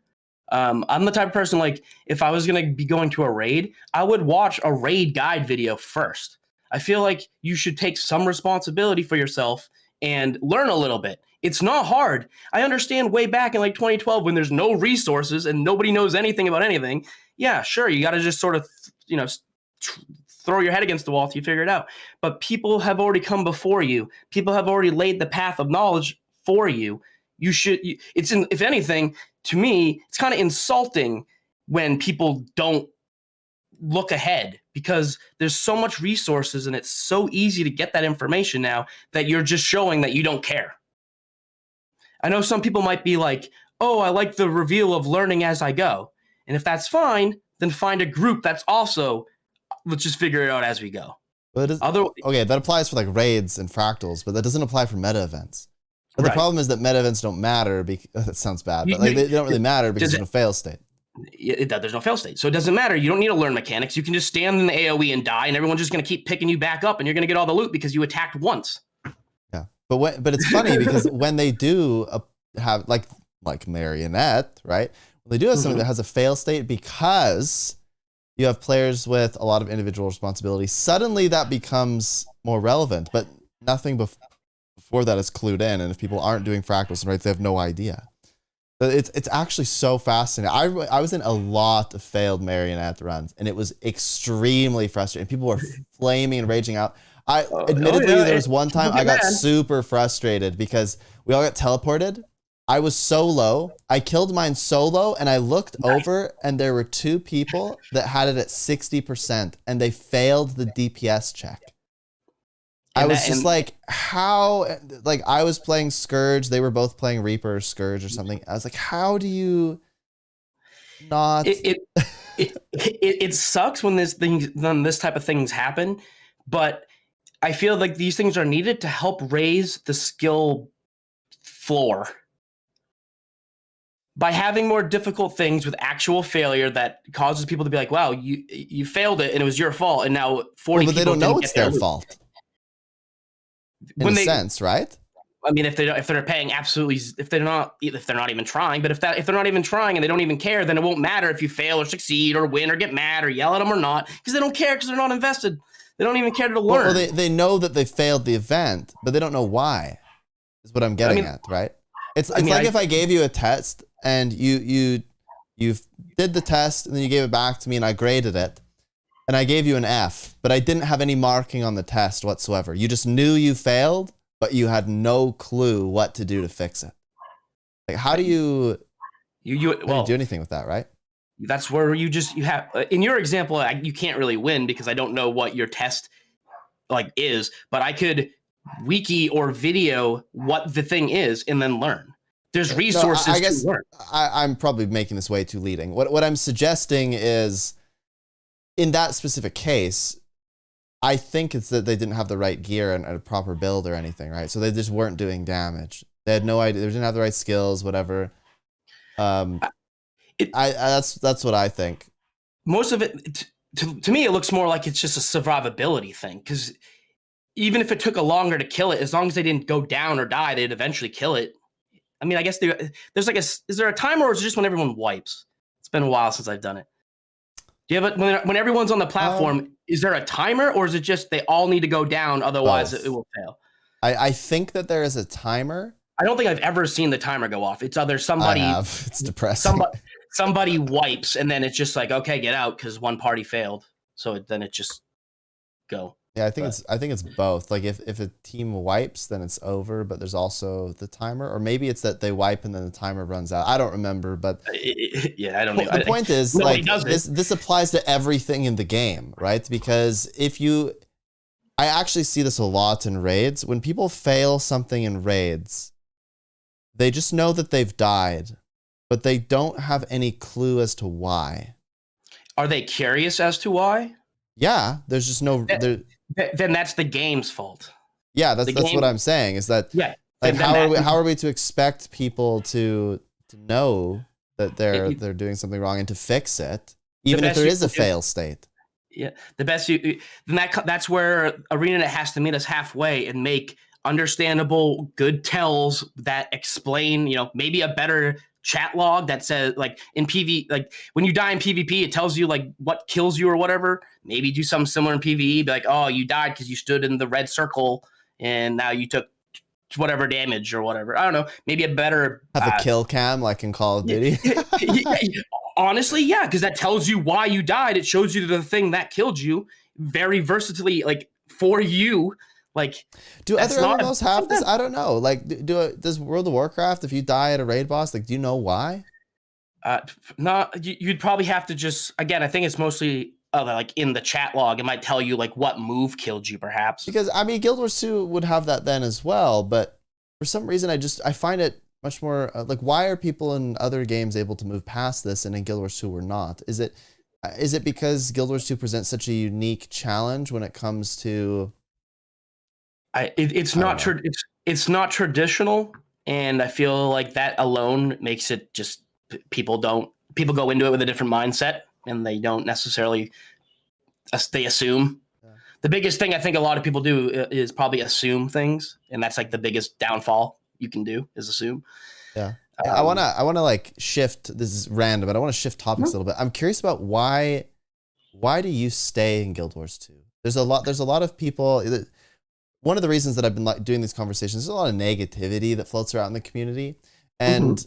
I'm the type of person, like, if I was going to be going to a raid, I would watch a raid guide video first. I feel like you should take some responsibility for yourself and learn a little bit. It's not hard. I understand way back in like 2012 when there's no resources and nobody knows anything about anything. Yeah, sure. You got to just sort of, throw your head against the wall till you figure it out. But people have already come before you. People have already laid the path of knowledge for you. If anything, to me, it's kind of insulting when people don't look ahead because there's so much resources and it's so easy to get that information now that you're just showing that you don't care. I know some people might be like, oh, I like the reveal of learning as I go. And if that's fine, then find a group that's also, let's just figure it out as we go. But okay, that applies for like raids and fractals, but that doesn't apply for meta events. But the problem is that meta events don't matter because that sounds bad, but like they don't really matter because there's no fail state. There's no fail state. So it doesn't matter. You don't need to learn mechanics. You can just stand in the AoE and die, and everyone's just going to keep picking you back up, and you're going to get all the loot because you attacked once. Yeah, but it's funny because when they do have like marionette, right? When they do have something that has a fail state because you have players with a lot of individual responsibility, suddenly that becomes more relevant. But nothing before before that is clued in, and if people aren't doing fractals and raids, they have no idea. But it's actually so fascinating. I was in a lot of failed marionette runs, and it was extremely frustrating. People were flaming and raging out. Admittedly, there was one time I got super frustrated because we all got teleported. I was solo. I killed mine solo, and I looked over, and there were 2 people that had it at 60%, and they failed the DPS check. I was just like, how? Like, I was playing Scourge. They were both playing Reaper or Scourge or something. I was like, how do you not? It sucks when this type of things happen, but I feel like these things are needed to help raise the skill floor. By having more difficult things with actual failure that causes people to be like, wow, you failed it and it was your fault, and now 40 but they people don't know it's their fault. In a sense, right? I mean, if they're paying absolutely, if they're not even trying, but if they're not even trying and they don't even care, then it won't matter if you fail or succeed or win or get mad or yell at them or not, because they don't care, because they're not invested. They don't even care to learn. Well, they know that they failed the event, but they don't know why. Is what I'm getting at, right? It's like if I gave you a test and you did the test and then you gave it back to me and I graded it and I gave you an F, but I didn't have any marking on the test whatsoever. You just knew you failed, but you had no clue what to do to fix it. Like, how do you do anything with that, right? That's where you have, in your example, you can't really win because I don't know what your test is, but I could wiki or video what the thing is and then learn. There's resources I guess to learn. I'm probably making this way too leading. What I'm suggesting is, in that specific case, I think it's that they didn't have the right gear and a proper build or anything, right? So they just weren't doing damage. They had no idea. They didn't have the right skills, whatever. That's what I think. Most of it, to me, it looks more like it's just a survivability thing, because even if it took a longer to kill it, as long as they didn't go down or die, they'd eventually kill it. I mean, I guess there's is there a timer, or is it just when everyone wipes? It's been a while since I've done it. Do you have it when everyone's on the platform? Is there a timer, or is it just they all need to go down, otherwise it will fail? I think that there is a timer. I don't think I've ever seen the timer go off. It's either somebody. I have. It's depressing. Somebody wipes, and then it's just like, okay, get out, because one party failed. So then it just go. Yeah, I think it's both. Like, if a team wipes, then it's over, but there's also the timer, or maybe it's that they wipe and then the timer runs out. I don't remember, but yeah, I don't know. The point is, like, this applies to everything in the game, right? Because I actually see this a lot in raids. When people fail something in raids, they just know that they've died, but they don't have any clue as to why. Are they curious as to why? Yeah, there's just no. Then that's the game's fault. Yeah, that's what I'm saying. Is that like how are we to expect people to know that they're doing something wrong and to fix it, even if there is a fail state? Yeah, the best that's where ArenaNet has to meet us halfway and make understandable good tells that explain, maybe a better chat log that says, like, in PV, like when you die in PvP, it tells you like what kills you or whatever. Maybe do something similar in PvE, be like, oh, you died because you stood in the red circle and now you took whatever damage or whatever. I don't know. Maybe a better have a kill cam like in Call of Duty. Honestly, yeah, because that tells you why you died. It shows you the thing that killed you very versatilely, like, for you. Like, do other MMOs have this? I don't know. Like, does World of Warcraft, if you die at a raid boss, like, do you know why? You'd probably have to just, again, I think it's mostly like in the chat log. It might tell you like what move killed you, perhaps. Because I mean, Guild Wars 2 would have that then as well, but for some reason, I find it much more like, why are people in other games able to move past this and in Guild Wars 2 we're not? Is it because Guild Wars 2 presents such a unique challenge when it comes to? It's not traditional, and I feel like that alone makes it just people go into it with a different mindset, and they don't necessarily they assume. Yeah. The biggest thing I think a lot of people do is probably assume things, and that's like the biggest downfall you can do is assume. Yeah. I wanna like shift. This is random, but I want to shift topics a little bit. I'm curious about why do you stay in Guild Wars 2? There's a lot of people. one of the reasons that I've been doing these conversations, there's a lot of negativity that floats around in the community. And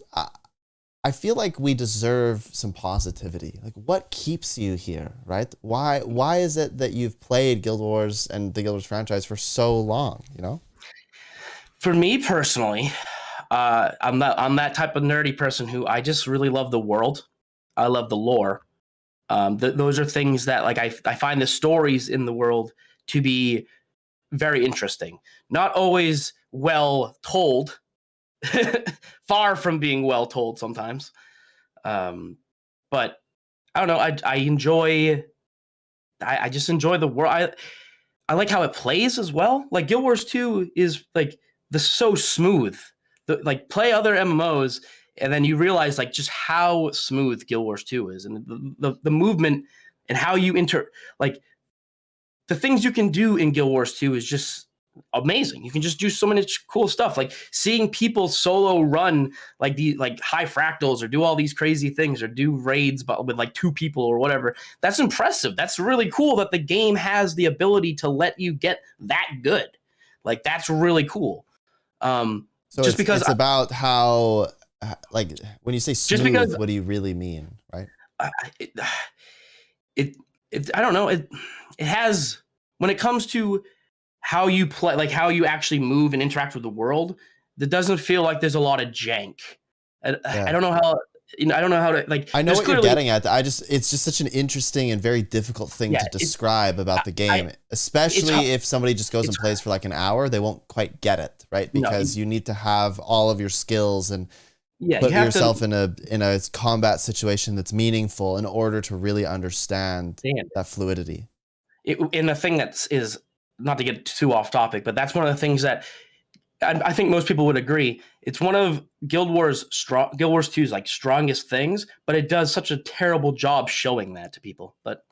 I feel like we deserve some positivity. Like, what keeps you here, right? Why is it that you've played Guild Wars and the Guild Wars franchise for so long, you know? For me personally, I'm that type of nerdy person who I just really love the world. I love the lore. Those are things that like I find the stories in the world to be very interesting. Not always well told, far from being well told sometimes. But I don't know. I enjoy. I just enjoy the world. I like how it plays as well. Like Guild Wars 2 is like so smooth. Like play other MMOs and then you realize like just how smooth Guild Wars 2 is, and the movement and how you like the things you can do in Guild Wars 2 is just amazing. You can just do so much cool stuff, like seeing people solo run like the like high fractals or do all these crazy things or do raids but with like 2 people or whatever. That's impressive. That's really cool that the game has the ability to let you get that good. Like that's really cool. So just because it's about how, like, when you say smooth, what do you really mean, right? I don't know. It has, when it comes to how you play, like how you actually move and interact with the world, that doesn't feel like there's a lot of jank. I don't know how. I don't know how to like. I know what you're getting at. It's just such an interesting and very difficult thing to describe about the game, especially if somebody just goes and plays for like an hour, they won't quite get it, right? Because you need to have all of your skills and put yourself in a combat situation that's meaningful in order to really understand that fluidity. And the thing is, not to get too off topic, but that's one of the things that I think most people would agree. It's one of Guild Wars 2's like strongest things, but it does such a terrible job showing that to people. But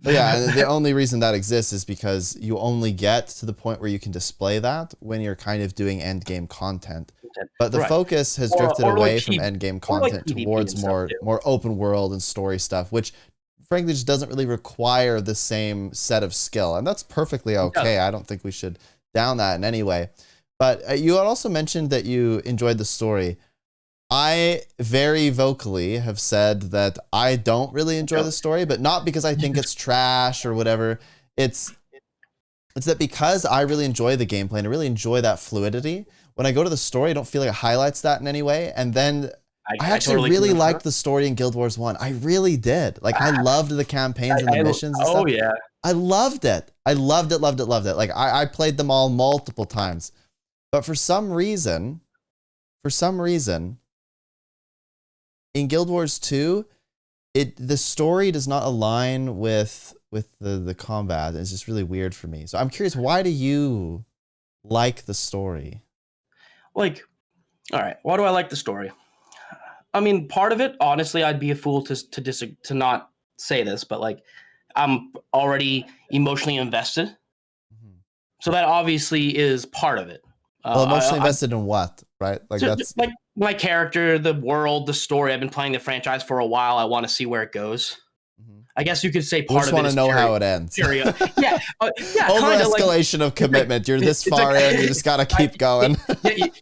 yeah, the only reason that exists is because you only get to the point where you can display that when you're kind of doing end game content. But the focus has drifted away from end game content towards more open world and story stuff, which frankly just doesn't really require the same set of skill. And that's perfectly okay. I don't think we should down that in any way. But you had also mentioned that you enjoyed the story. I very vocally have said that I don't really enjoy the story, but not because I think it's trash or whatever. It's that because I really enjoy the gameplay and I really enjoy that fluidity, when I go to the story, I don't feel like it highlights that in any way. And then I actually totally really liked the story in Guild Wars 1. I really did. Like, I loved the campaigns and the missions and stuff. Oh, yeah. I loved it. I loved it. Like, I played them all multiple times. But for some reason, in Guild Wars 2, the story does not align with the combat. It's just really weird for me. So I'm curious, why do you like the story? Like, all right, why do I like the story? I mean, part of it, honestly, I'd be a fool to not say this, but like, I'm already emotionally invested. So that obviously is part of it. Well, emotionally invested in what, right? Like that's like my character, the world, the story. I've been playing the franchise for a while. I want to see where it goes. I guess you could say part of it. I just want to know how it ends. Yeah, yeah. Over escalation of commitment. You're this far in. You just gotta keep going.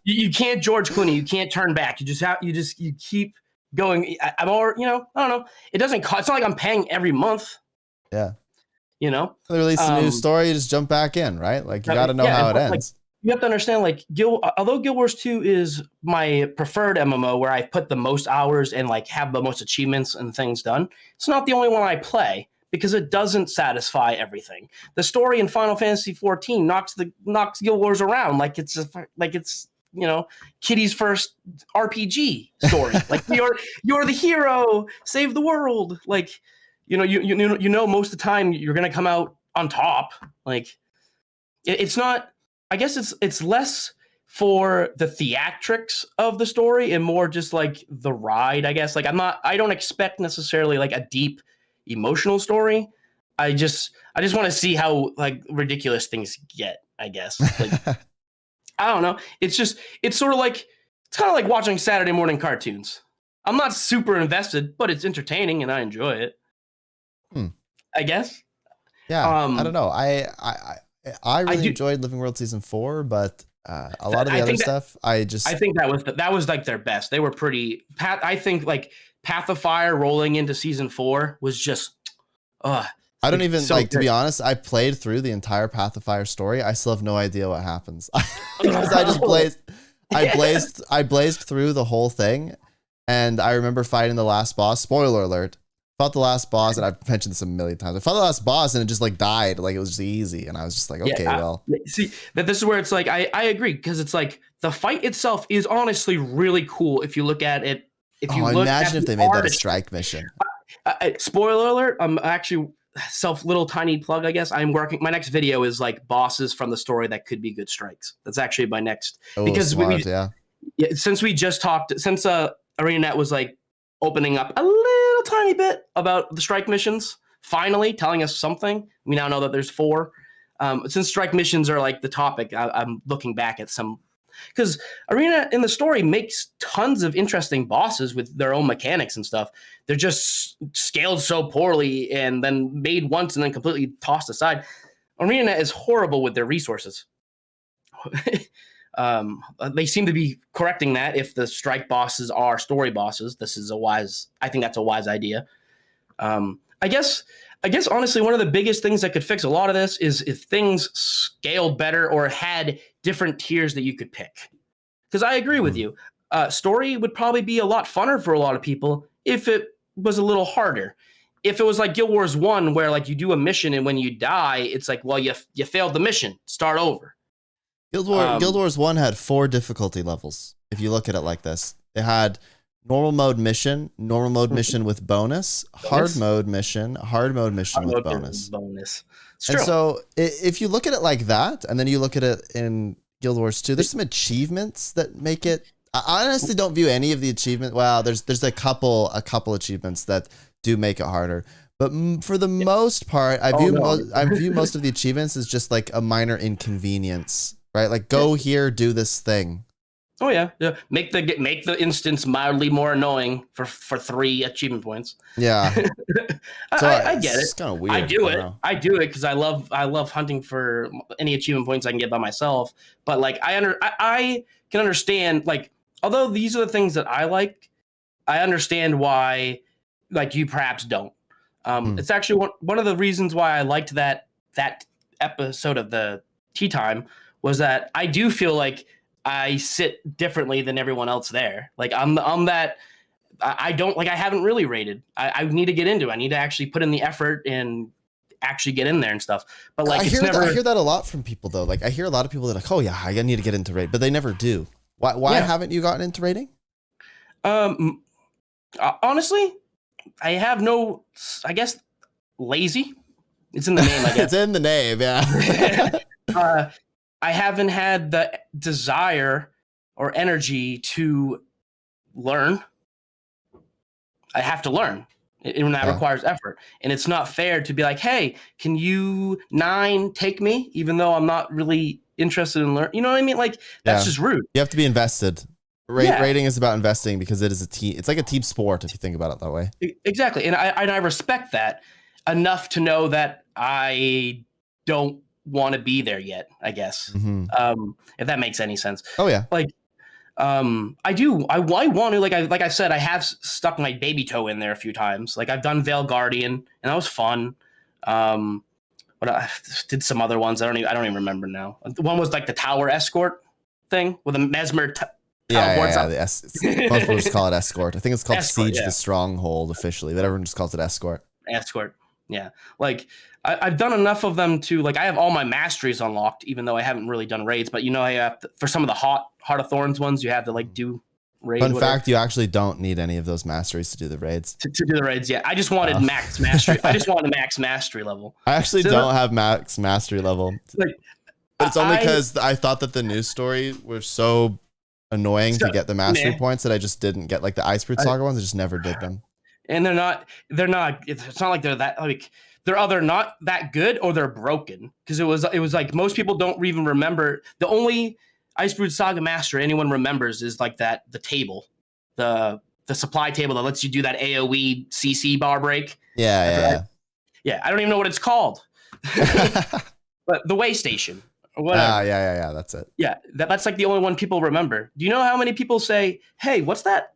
You can't George Clooney. You can't turn back. You keep going. I'm already, I don't know. It doesn't cost. It's not like I'm paying every month. Yeah. You know. They release a new story. You just jump back in, right? Like you got to know how it ends. Like, you have to understand, like, although Guild Wars 2 is my preferred MMO where I put the most hours and like have the most achievements and things done, it's not the only one I play because it doesn't satisfy everything. The story in Final Fantasy 14 knocks Guild Wars around like it's Kitty's first RPG story. Like you're the hero, save the world. Like you know most of the time you're gonna come out on top. Like it's not. I guess it's less for the theatrics of the story and more just like the ride, I guess. Like I don't expect necessarily like a deep emotional story. I just want to see how like ridiculous things get, I guess. Like I don't know. It's kind of like watching Saturday morning cartoons. I'm not super invested, but it's entertaining and I enjoy it. I guess. Yeah. I don't know. I really enjoyed Living World Season 4, but a lot of the other stuff, I think that was like their best. They were pretty. I think like Path of Fire rolling into Season 4 was just. I don't even to be honest. I played through the entire Path of Fire story. I still have no idea what happens because I just blazed. I blazed through the whole thing, and I remember fighting the last boss. Spoiler alert. Fought the last boss, and I've mentioned this a million times. I fought the last boss, and it just like died. Like it was just easy, and I was just like, okay, well. See, that this is where it's like I agree, because it's like the fight itself is honestly really cool if you look at it. If you imagine if they made that a strike mission. Spoiler alert! I'm actually little tiny plug. I guess I'm working. My next video is like bosses from the story that could be good strikes. That's actually my next because smart, since we just talked since ArenaNet was like opening up a little tiny bit about the strike missions, finally telling us something. We now know that there's 4. Since strike missions are like the topic, I'm looking back at some, because Arena in the story makes tons of interesting bosses with their own mechanics and stuff. They're just scaled so poorly and then made once and then completely tossed aside. ArenaNet is horrible with their resources. They seem to be correcting that. If the strike bosses are story bosses, I think that's a wise idea. I guess honestly, one of the biggest things that could fix a lot of this is if things scaled better or had different tiers that you could pick. Because I agree with you. Story would probably be a lot funner for a lot of people if it was a little harder. If it was like Guild Wars 1, where like you do a mission and when you die, it's like, well, you failed the mission, start over. Guild Wars 1 had 4 difficulty levels. If you look at it like this, it had normal mode mission with bonus, hard mode mission with bonus. And so if you look at it like that, and then you look at it in Guild Wars 2, there's some achievements that make it. I honestly don't view any of the achievements. Well, there's a couple achievements that do make it harder. But for the most part, I view most of the achievements as just like a minor inconvenience. Right, like go here, do this thing. Oh yeah. Make the instance mildly more annoying for 3 achievement points. Yeah, so I get it. It's kind of weird. I do it because I love hunting for any achievement points I can get by myself. But like I can understand, like, although these are the things that I like, I understand why like you perhaps don't. It's actually one of the reasons why I liked that episode of the Teatime. Was that I do feel like I sit differently than everyone else there. Like I'm that I don't like I haven't really rated. I need to get into it. I need to actually put in the effort and actually get in there and stuff. But like I hear that a lot from people though. Like I hear a lot of people that are like, oh yeah, I need to get into raid, but they never do. Why haven't you gotten into raiding? Honestly, I have no. I guess lazy. It's in the name. I guess it's in the name. Yeah. I haven't had the desire or energy to learn. I have to learn, and that requires effort. And it's not fair to be like, hey, can you 9 take me? Even though I'm not really interested in learning. You know what I mean? Like, that's just rude. You have to be invested. Raiding is about investing because it is a team. It's like a team sport if you think about it that way. Exactly. And I respect that enough to know that I don't want to be there yet, I guess. If that makes any sense. Oh yeah. Like I do. I want to, like I said, I have stuck my baby toe in there a few times. Like I've done Veil Guardian and that was fun. But I did some other ones. I don't even remember now. One was like the tower escort thing with a mesmer most people just call it escort. I think it's called Siege the Stronghold officially, but everyone just calls it escort. Yeah. Like I've done enough of them to like I have all my masteries unlocked, even though I haven't really done raids. But you know, I have to, for some of the Heart of Thorns ones, you have to like do raids. Fun fact: you actually don't need any of those masteries to do the raids. To do the raids, yeah. I just wanted max mastery. I just wanted max mastery level. I actually don't have max mastery level. Like, but it's only because I thought that the news story was so annoying to get the mastery points that I just didn't get like the Iceberg Saga ones. I just never did them. And they're not. It's not like they're that like. They're either not that good or they're broken, because it was like most people don't even remember. The only Iceberg Saga Master anyone remembers is like the table, the supply table that lets you do that AoE CC bar break. Yeah. I don't even know what it's called. but the way station or whatever. Yeah. That's it. Yeah, that's like the only one people remember. Do you know how many people say, "Hey, what's that?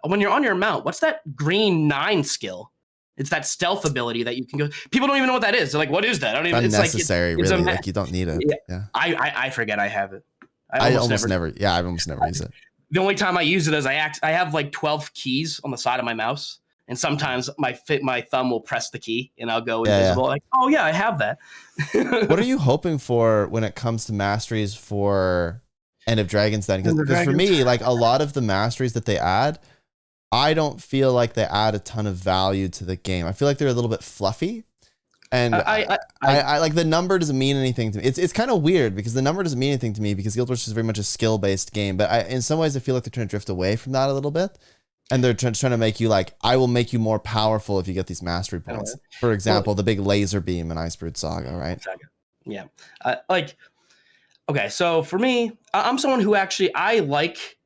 When you're on your mount, what's that green 9 skill?" It's that stealth ability that you can go. People don't even know what that is. They're like, "What is that?" I don't even. Unnecessary, it's really. Like you don't need it. Yeah. I forget I have it. I almost never. Yeah, I almost never use it. The only time I use it is I have like 12 keys on the side of my mouse, and sometimes my thumb will press the key and I'll go invisible. Yeah. Like, oh yeah, I have that. What are you hoping for when it comes to masteries for End of Dragons then? Because for me, like a lot of the masteries that they add, I don't feel like they add a ton of value to the game. I feel like they're a little bit fluffy. And I like the number doesn't mean anything to me. It's kind of weird because the number doesn't mean anything to me because Guild Wars is very much a skill based game. But in some ways, I feel like they're trying to drift away from that a little bit, and they're trying to make you like, I will make you more powerful if you get these mastery points. For example, the big laser beam in Icebrood Saga, right? Yeah, okay. So for me, I'm someone who actually I like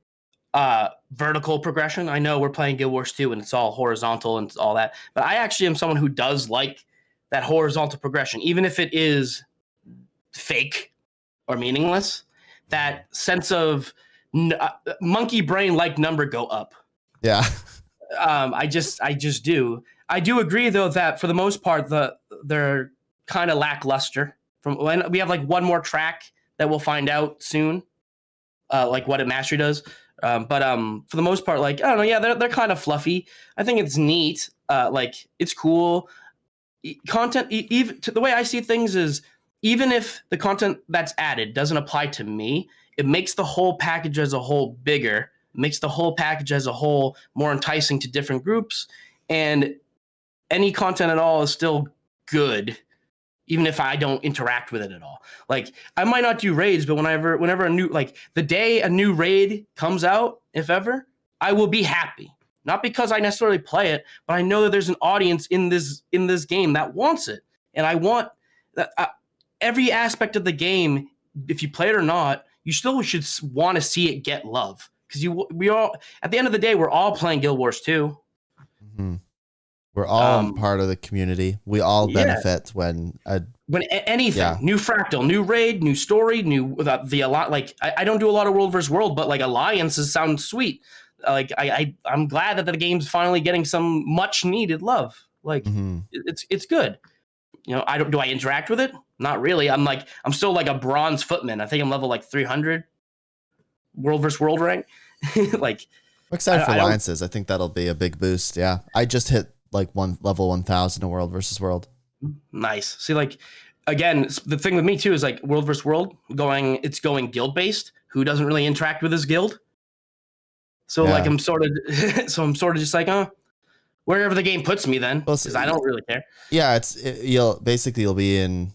vertical progression. I know we're playing Guild Wars 2 and it's all horizontal and all that, but I actually am someone who does like that horizontal progression, even if it is fake or meaningless. That sense of monkey brain like number go up. Yeah. I just do. I do agree though that for the most part they're kind of lackluster. From when we have like one more track that we'll find out soon, like what a mastery does. But for the most part, like I don't know, yeah, they're kind of fluffy. I think it's neat. Like it's cool. Content, even the way I see things is, even if the content that's added doesn't apply to me, it makes the whole package as a whole bigger, makes the whole package as a whole more enticing to different groups, and any content at all is still good, even if I don't interact with it at all. Like I might not do raids, but whenever a new, like the day a new raid comes out, if ever, I will be happy. Not because I necessarily play it, but I know that there's an audience in this game that wants it, and I want that. Every aspect of the game, if you play it or not, you still should want to see it get love, because we all, at the end of the day, we're all playing Guild Wars 2. Mm-hmm. We're all part of the community. We all benefit when anything, new fractal, new raid, new story, new the a lot. Like I don't do a lot of world versus world, but like alliances sound sweet. Like I'm glad that the game's finally getting some much needed love. Like it's good. You know, do I interact with it? Not really. I'm still like a bronze footman. I think I'm level like 300 world versus world rank. Like I'm excited for alliances. I think that'll be a big boost. Yeah. I just hit like level 1000 in world versus world. Nice. See, like again, the thing with me too is like world versus world it's going guild based. Who doesn't really interact with his guild? So like I'm sort of just like, wherever the game puts me then, because I don't really care. Yeah, you'll be in.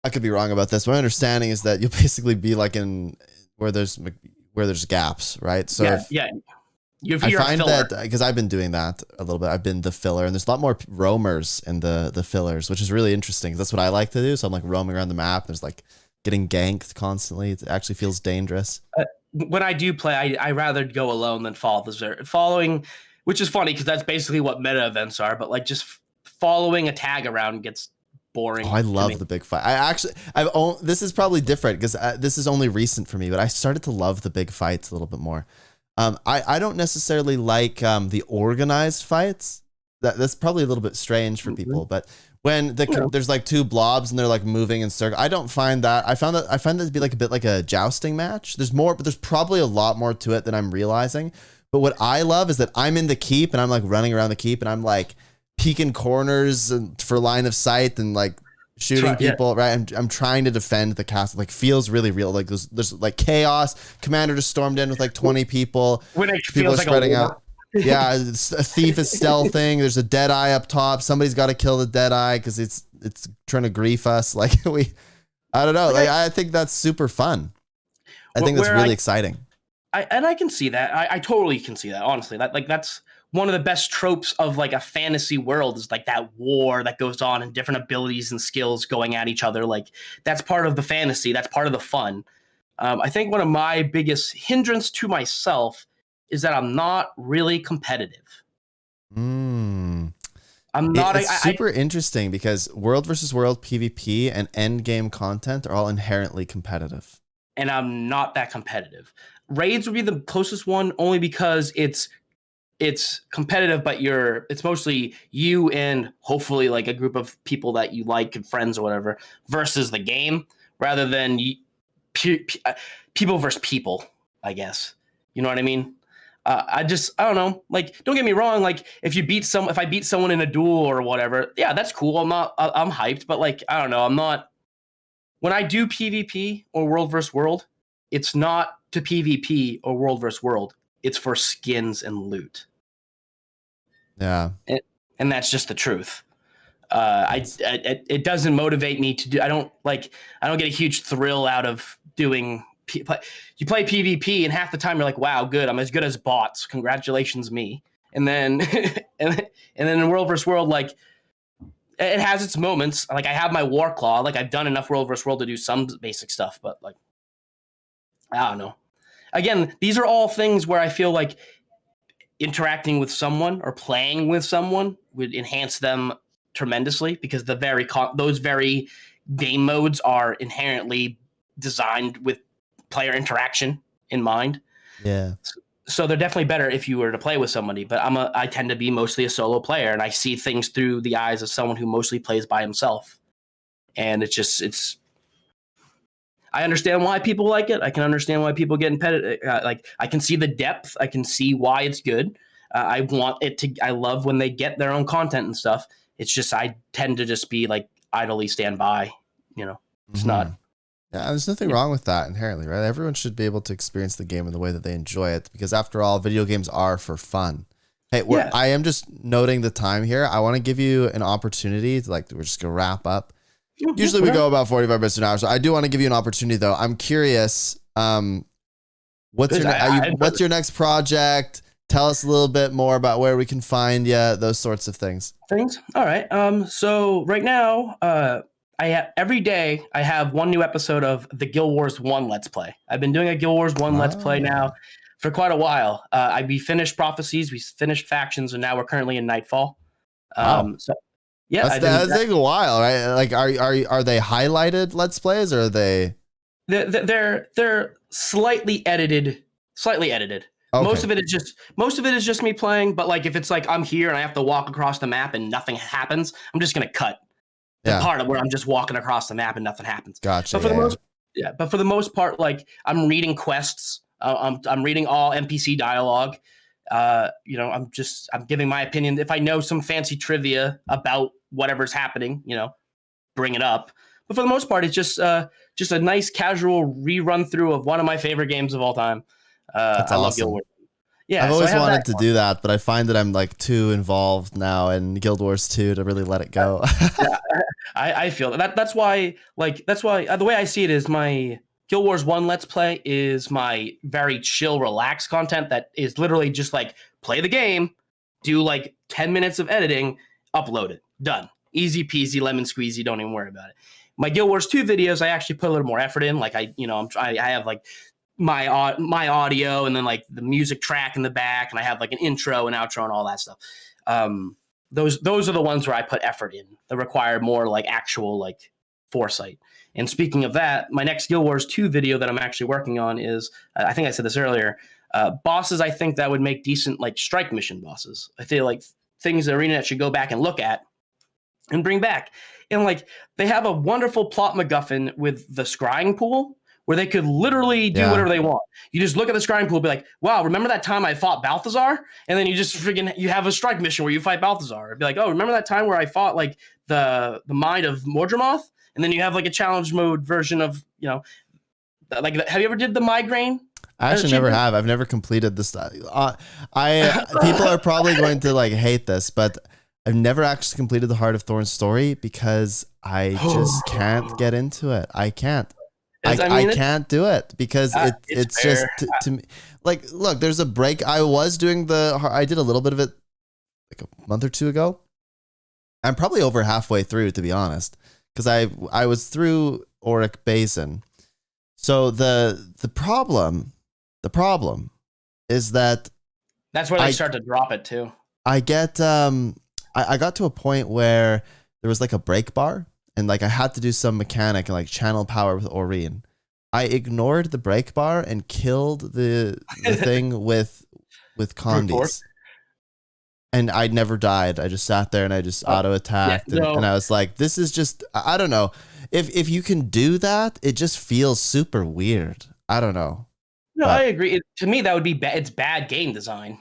I could be wrong about this. My understanding is that you'll basically be like in where there's gaps, right? So I find that because I've been doing that a little bit. I've been the filler, and there's a lot more roamers in the fillers, which is really interesting. That's what I like to do. So I'm like roaming around the map. There's like getting ganked constantly. It actually feels dangerous. When I do play, I rather go alone than following, which is funny because that's basically what meta events are. But like just following a tag around gets boring. Oh, I love the big fight. This is probably different because this is only recent for me, but I started to love the big fights a little bit more. I don't necessarily like the organized fights. That's probably a little bit strange for people, but when there's like two blobs and they're like moving in circle, I don't find that. I find that to be like a bit like a jousting match. There's more, but there's probably a lot more to it than I'm realizing. But what I love is that I'm in the keep and I'm like running around the keep and I'm like peeking corners and for line of sight and like shooting people. Yeah. Right. I'm trying to defend the castle. Like feels really real. Like there's like chaos. Commander just stormed in with like 20 people. When it people feels are spreading out. Yeah, a thief is stealthing. There's a dead eye up top. Somebody's got to kill the dead eye because it's trying to grief us. Like I don't know. Like I think that's super fun. I think that's really exciting. I can see that. I totally can see that. Honestly, that's one of the best tropes of like a fantasy world is like that war that goes on and different abilities and skills going at each other. Like that's part of the fantasy. That's part of the fun. I think one of my biggest hindrance to myself is that I'm not really competitive. I'm not. It's super interesting because world versus world PvP and end game content are all inherently competitive. And I'm not that competitive. Raids would be the closest one, only because it's competitive, but it's mostly you and hopefully like a group of people that you like and friends or whatever versus the game, rather than people versus people, I guess. You know what I mean? I don't know. Like, don't get me wrong. Like, if I beat someone in a duel or whatever, yeah, that's cool. I'm hyped, but like, I don't know. I'm not. When I do PvP or world versus world, it's not to PvP or world versus world. It's for skins and loot. Yeah, and that's just the truth. It doesn't motivate me to do. I don't get a huge thrill out of doing. You play PvP and half the time you're like, wow, good. I'm as good as bots. Congratulations, me. And then and then in world versus world, like, it has its moments. Like, I have my war claw. Like, I've done enough world versus world to do some basic stuff, but like, I don't know. Again, these are all things where I feel like interacting with someone or playing with someone would enhance them tremendously, because those very game modes are inherently designed with player interaction in mind. Yeah. So they're definitely better if you were to play with somebody, but I tend to be mostly a solo player, and I see things through the eyes of someone who mostly plays by himself. And I understand why people like it. I can understand why people get impetitive. Like, I can see the depth. I can see why it's good. I love when they get their own content and stuff. It's just, I tend to just be like idly stand by, it's not. Yeah, there's nothing wrong with that inherently, right? Everyone should be able to experience the game in the way that they enjoy it, because after all, video games are for fun. Hey, I am just noting the time here. I want to give you an opportunity to, like, we're just going to wrap up. Usually we go about 45 minutes an hour. So I do want to give you an opportunity though. I'm curious. What's your next project? Tell us a little bit more about where we can find you, those sorts of things. All right. So right now, every day I have one new episode of the Guild Wars 1 Let's Play. I've been doing a Guild Wars 1 Let's Play now for quite a while. We finished Prophecies, we finished Factions, and now we're currently in Nightfall. So yeah, that's taking a while, right? Like, are they highlighted Let's Plays, or are they? They're slightly edited. Okay. Most of it is just me playing. But like, if it's like I'm here and I have to walk across the map and nothing happens, I'm just gonna cut the part of where I'm just walking across the map and nothing happens. Gotcha. But for the most part, like, I'm reading quests. I'm reading all NPC dialogue. I'm giving my opinion. If I know some fancy trivia about whatever's happening, bring it up. But for the most part, it's just a nice casual rerun through of one of my favorite games of all time. That's I awesome. love Guild Wars. Yeah, I've always wanted to do that, but I find that I'm like too involved now in Guild Wars 2 to really let it go. I feel that. That's why the way I see it is my Guild Wars 1 Let's Play is my very chill, relaxed content that is literally just like, play the game, do like 10 minutes of editing, upload it, done. Easy peasy, lemon squeezy, don't even worry about it. My Guild Wars 2 videos, I actually put a little more effort in. Like, I have like my audio and then like the music track in the back, and I have like an intro and outro and all that stuff. Those are the ones where I put effort in that require more like actual like foresight. And speaking of that, my next Guild Wars 2 video that I'm actually working on is, I think I said this earlier, bosses I think that would make decent like strike mission bosses. I feel like things that ArenaNet should go back and look at and bring back. And like, they have a wonderful plot MacGuffin with the scrying pool, where they could literally do whatever they want. You just look at the scrying pool and be like, wow, remember that time I fought Balthazar? And then you just you have a strike mission where you fight Balthazar. It'd be like, oh, remember that time where I fought like the mind of Mordramoth? And then you have like a challenge mode version of, like, have you ever did the migraine? I actually never have. I've never completed this. People are probably going to like hate this, but I've never actually completed the Heart of Thorns story because I just can't get into it. I can't. I can't do it because it's just to me. Like, look, there's a break. I did a little bit of it like a month or two ago. I'm probably over halfway through, to be honest, because I was through Auric Basin. So the problem is that that's where they start to drop it too. I get I got to a point where there was like a break bar, and like I had to do some mechanic and like channel power with Aurene. I ignored the break bar and killed the thing with Condis. And I never died. I just sat there and I just auto attacked, and I was like, this is just, I don't know. If you can do that, it just feels super weird. I don't know. No, I agree. To me, that would be bad. It's bad game design.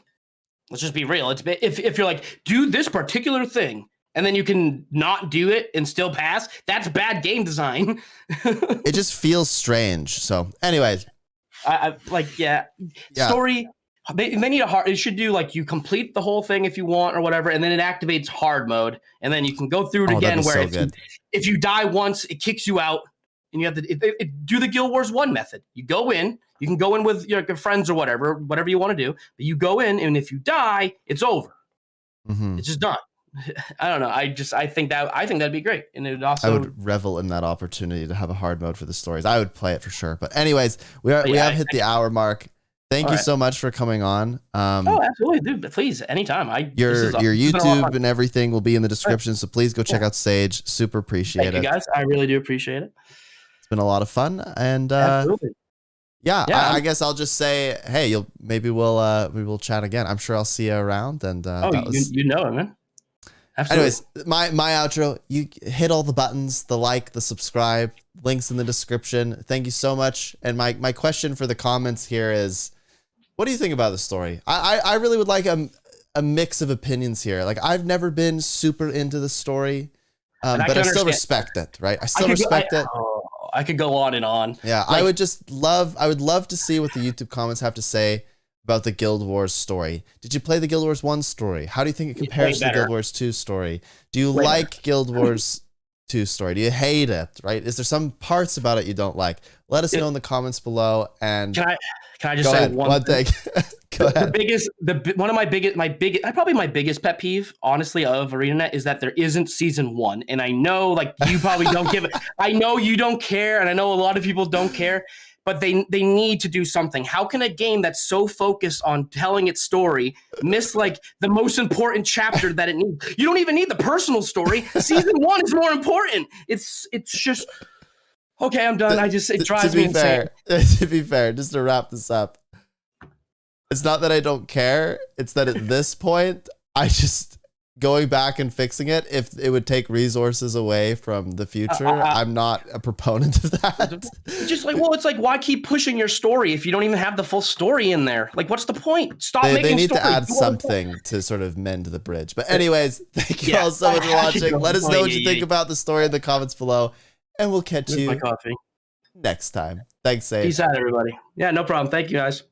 Let's just be real. It's if you're like, do this particular thing, and then you can not do it and still pass, that's bad game design. It just feels strange. So anyways. I like, yeah. Story, they need a hard, it should do like you complete the whole thing if you want or whatever, and then it activates hard mode, and then you can go through it again where if you die once, it kicks you out, and you have to do the Guild Wars 1 method. You go in, you can go in with your friends or whatever you want to do, but you go in, and if you die, it's over. It's just done. I don't know. I think that'd be great, and it also, I would revel in that opportunity to have a hard mode for the stories. I would play it for sure. But anyways, we have hit the hour mark. Thank you so much for coming on. Oh, absolutely, dude. Please, anytime. Your YouTube and everything will be in the description, so please go check out Sage. Super appreciate it. Thank you guys. I really do appreciate it. It's been a lot of fun, and absolutely. I guess I'll just say, hey, maybe we'll chat again. I'm sure I'll see you around. And you know it, man. Absolutely. Anyways, my outro. You hit all the buttons, the like, the subscribe, links in the description. Thank you so much. And my question for the comments here is, what do you think about the story? I really would like a mix of opinions here. Like, I've never been super into the story, but I still respect it, right? I still respect it. I could go on and on. Yeah, like, I would love to see what the YouTube comments have to say about the Guild Wars story. Did you play the Guild Wars 1 story? How do you think it compares to the Guild Wars 2 story? Do you like Guild Wars 2 story? Do you hate it, right? Is there some parts about it you don't like? Let us know in the comments below. And can I just say one thing? Go ahead. My biggest pet peeve, honestly, of ArenaNet is that there isn't season 1. And I know, like, you probably don't give it. I know you don't care, and I know a lot of people don't care. But they need to do something. How can a game that's so focused on telling its story miss like the most important chapter that it needs? You don't even need the personal story. Season 1 is more important. It's just okay. I'm done. It drives me insane. To be fair, just to wrap this up, it's not that I don't care. It's that at this point, going back and fixing it, if it would take resources away from the future, I'm not a proponent of that. Just like, it's like, why keep pushing your story if you don't even have the full story in there? Like, what's the point? Stop making stories. They need to add something to sort of mend the bridge. But anyways, thank you all so much for watching. Let us know what you think about the story in the comments below, and we'll catch you next time. Thanks, Sage. Peace out, everybody. Yeah, no problem. Thank you, guys.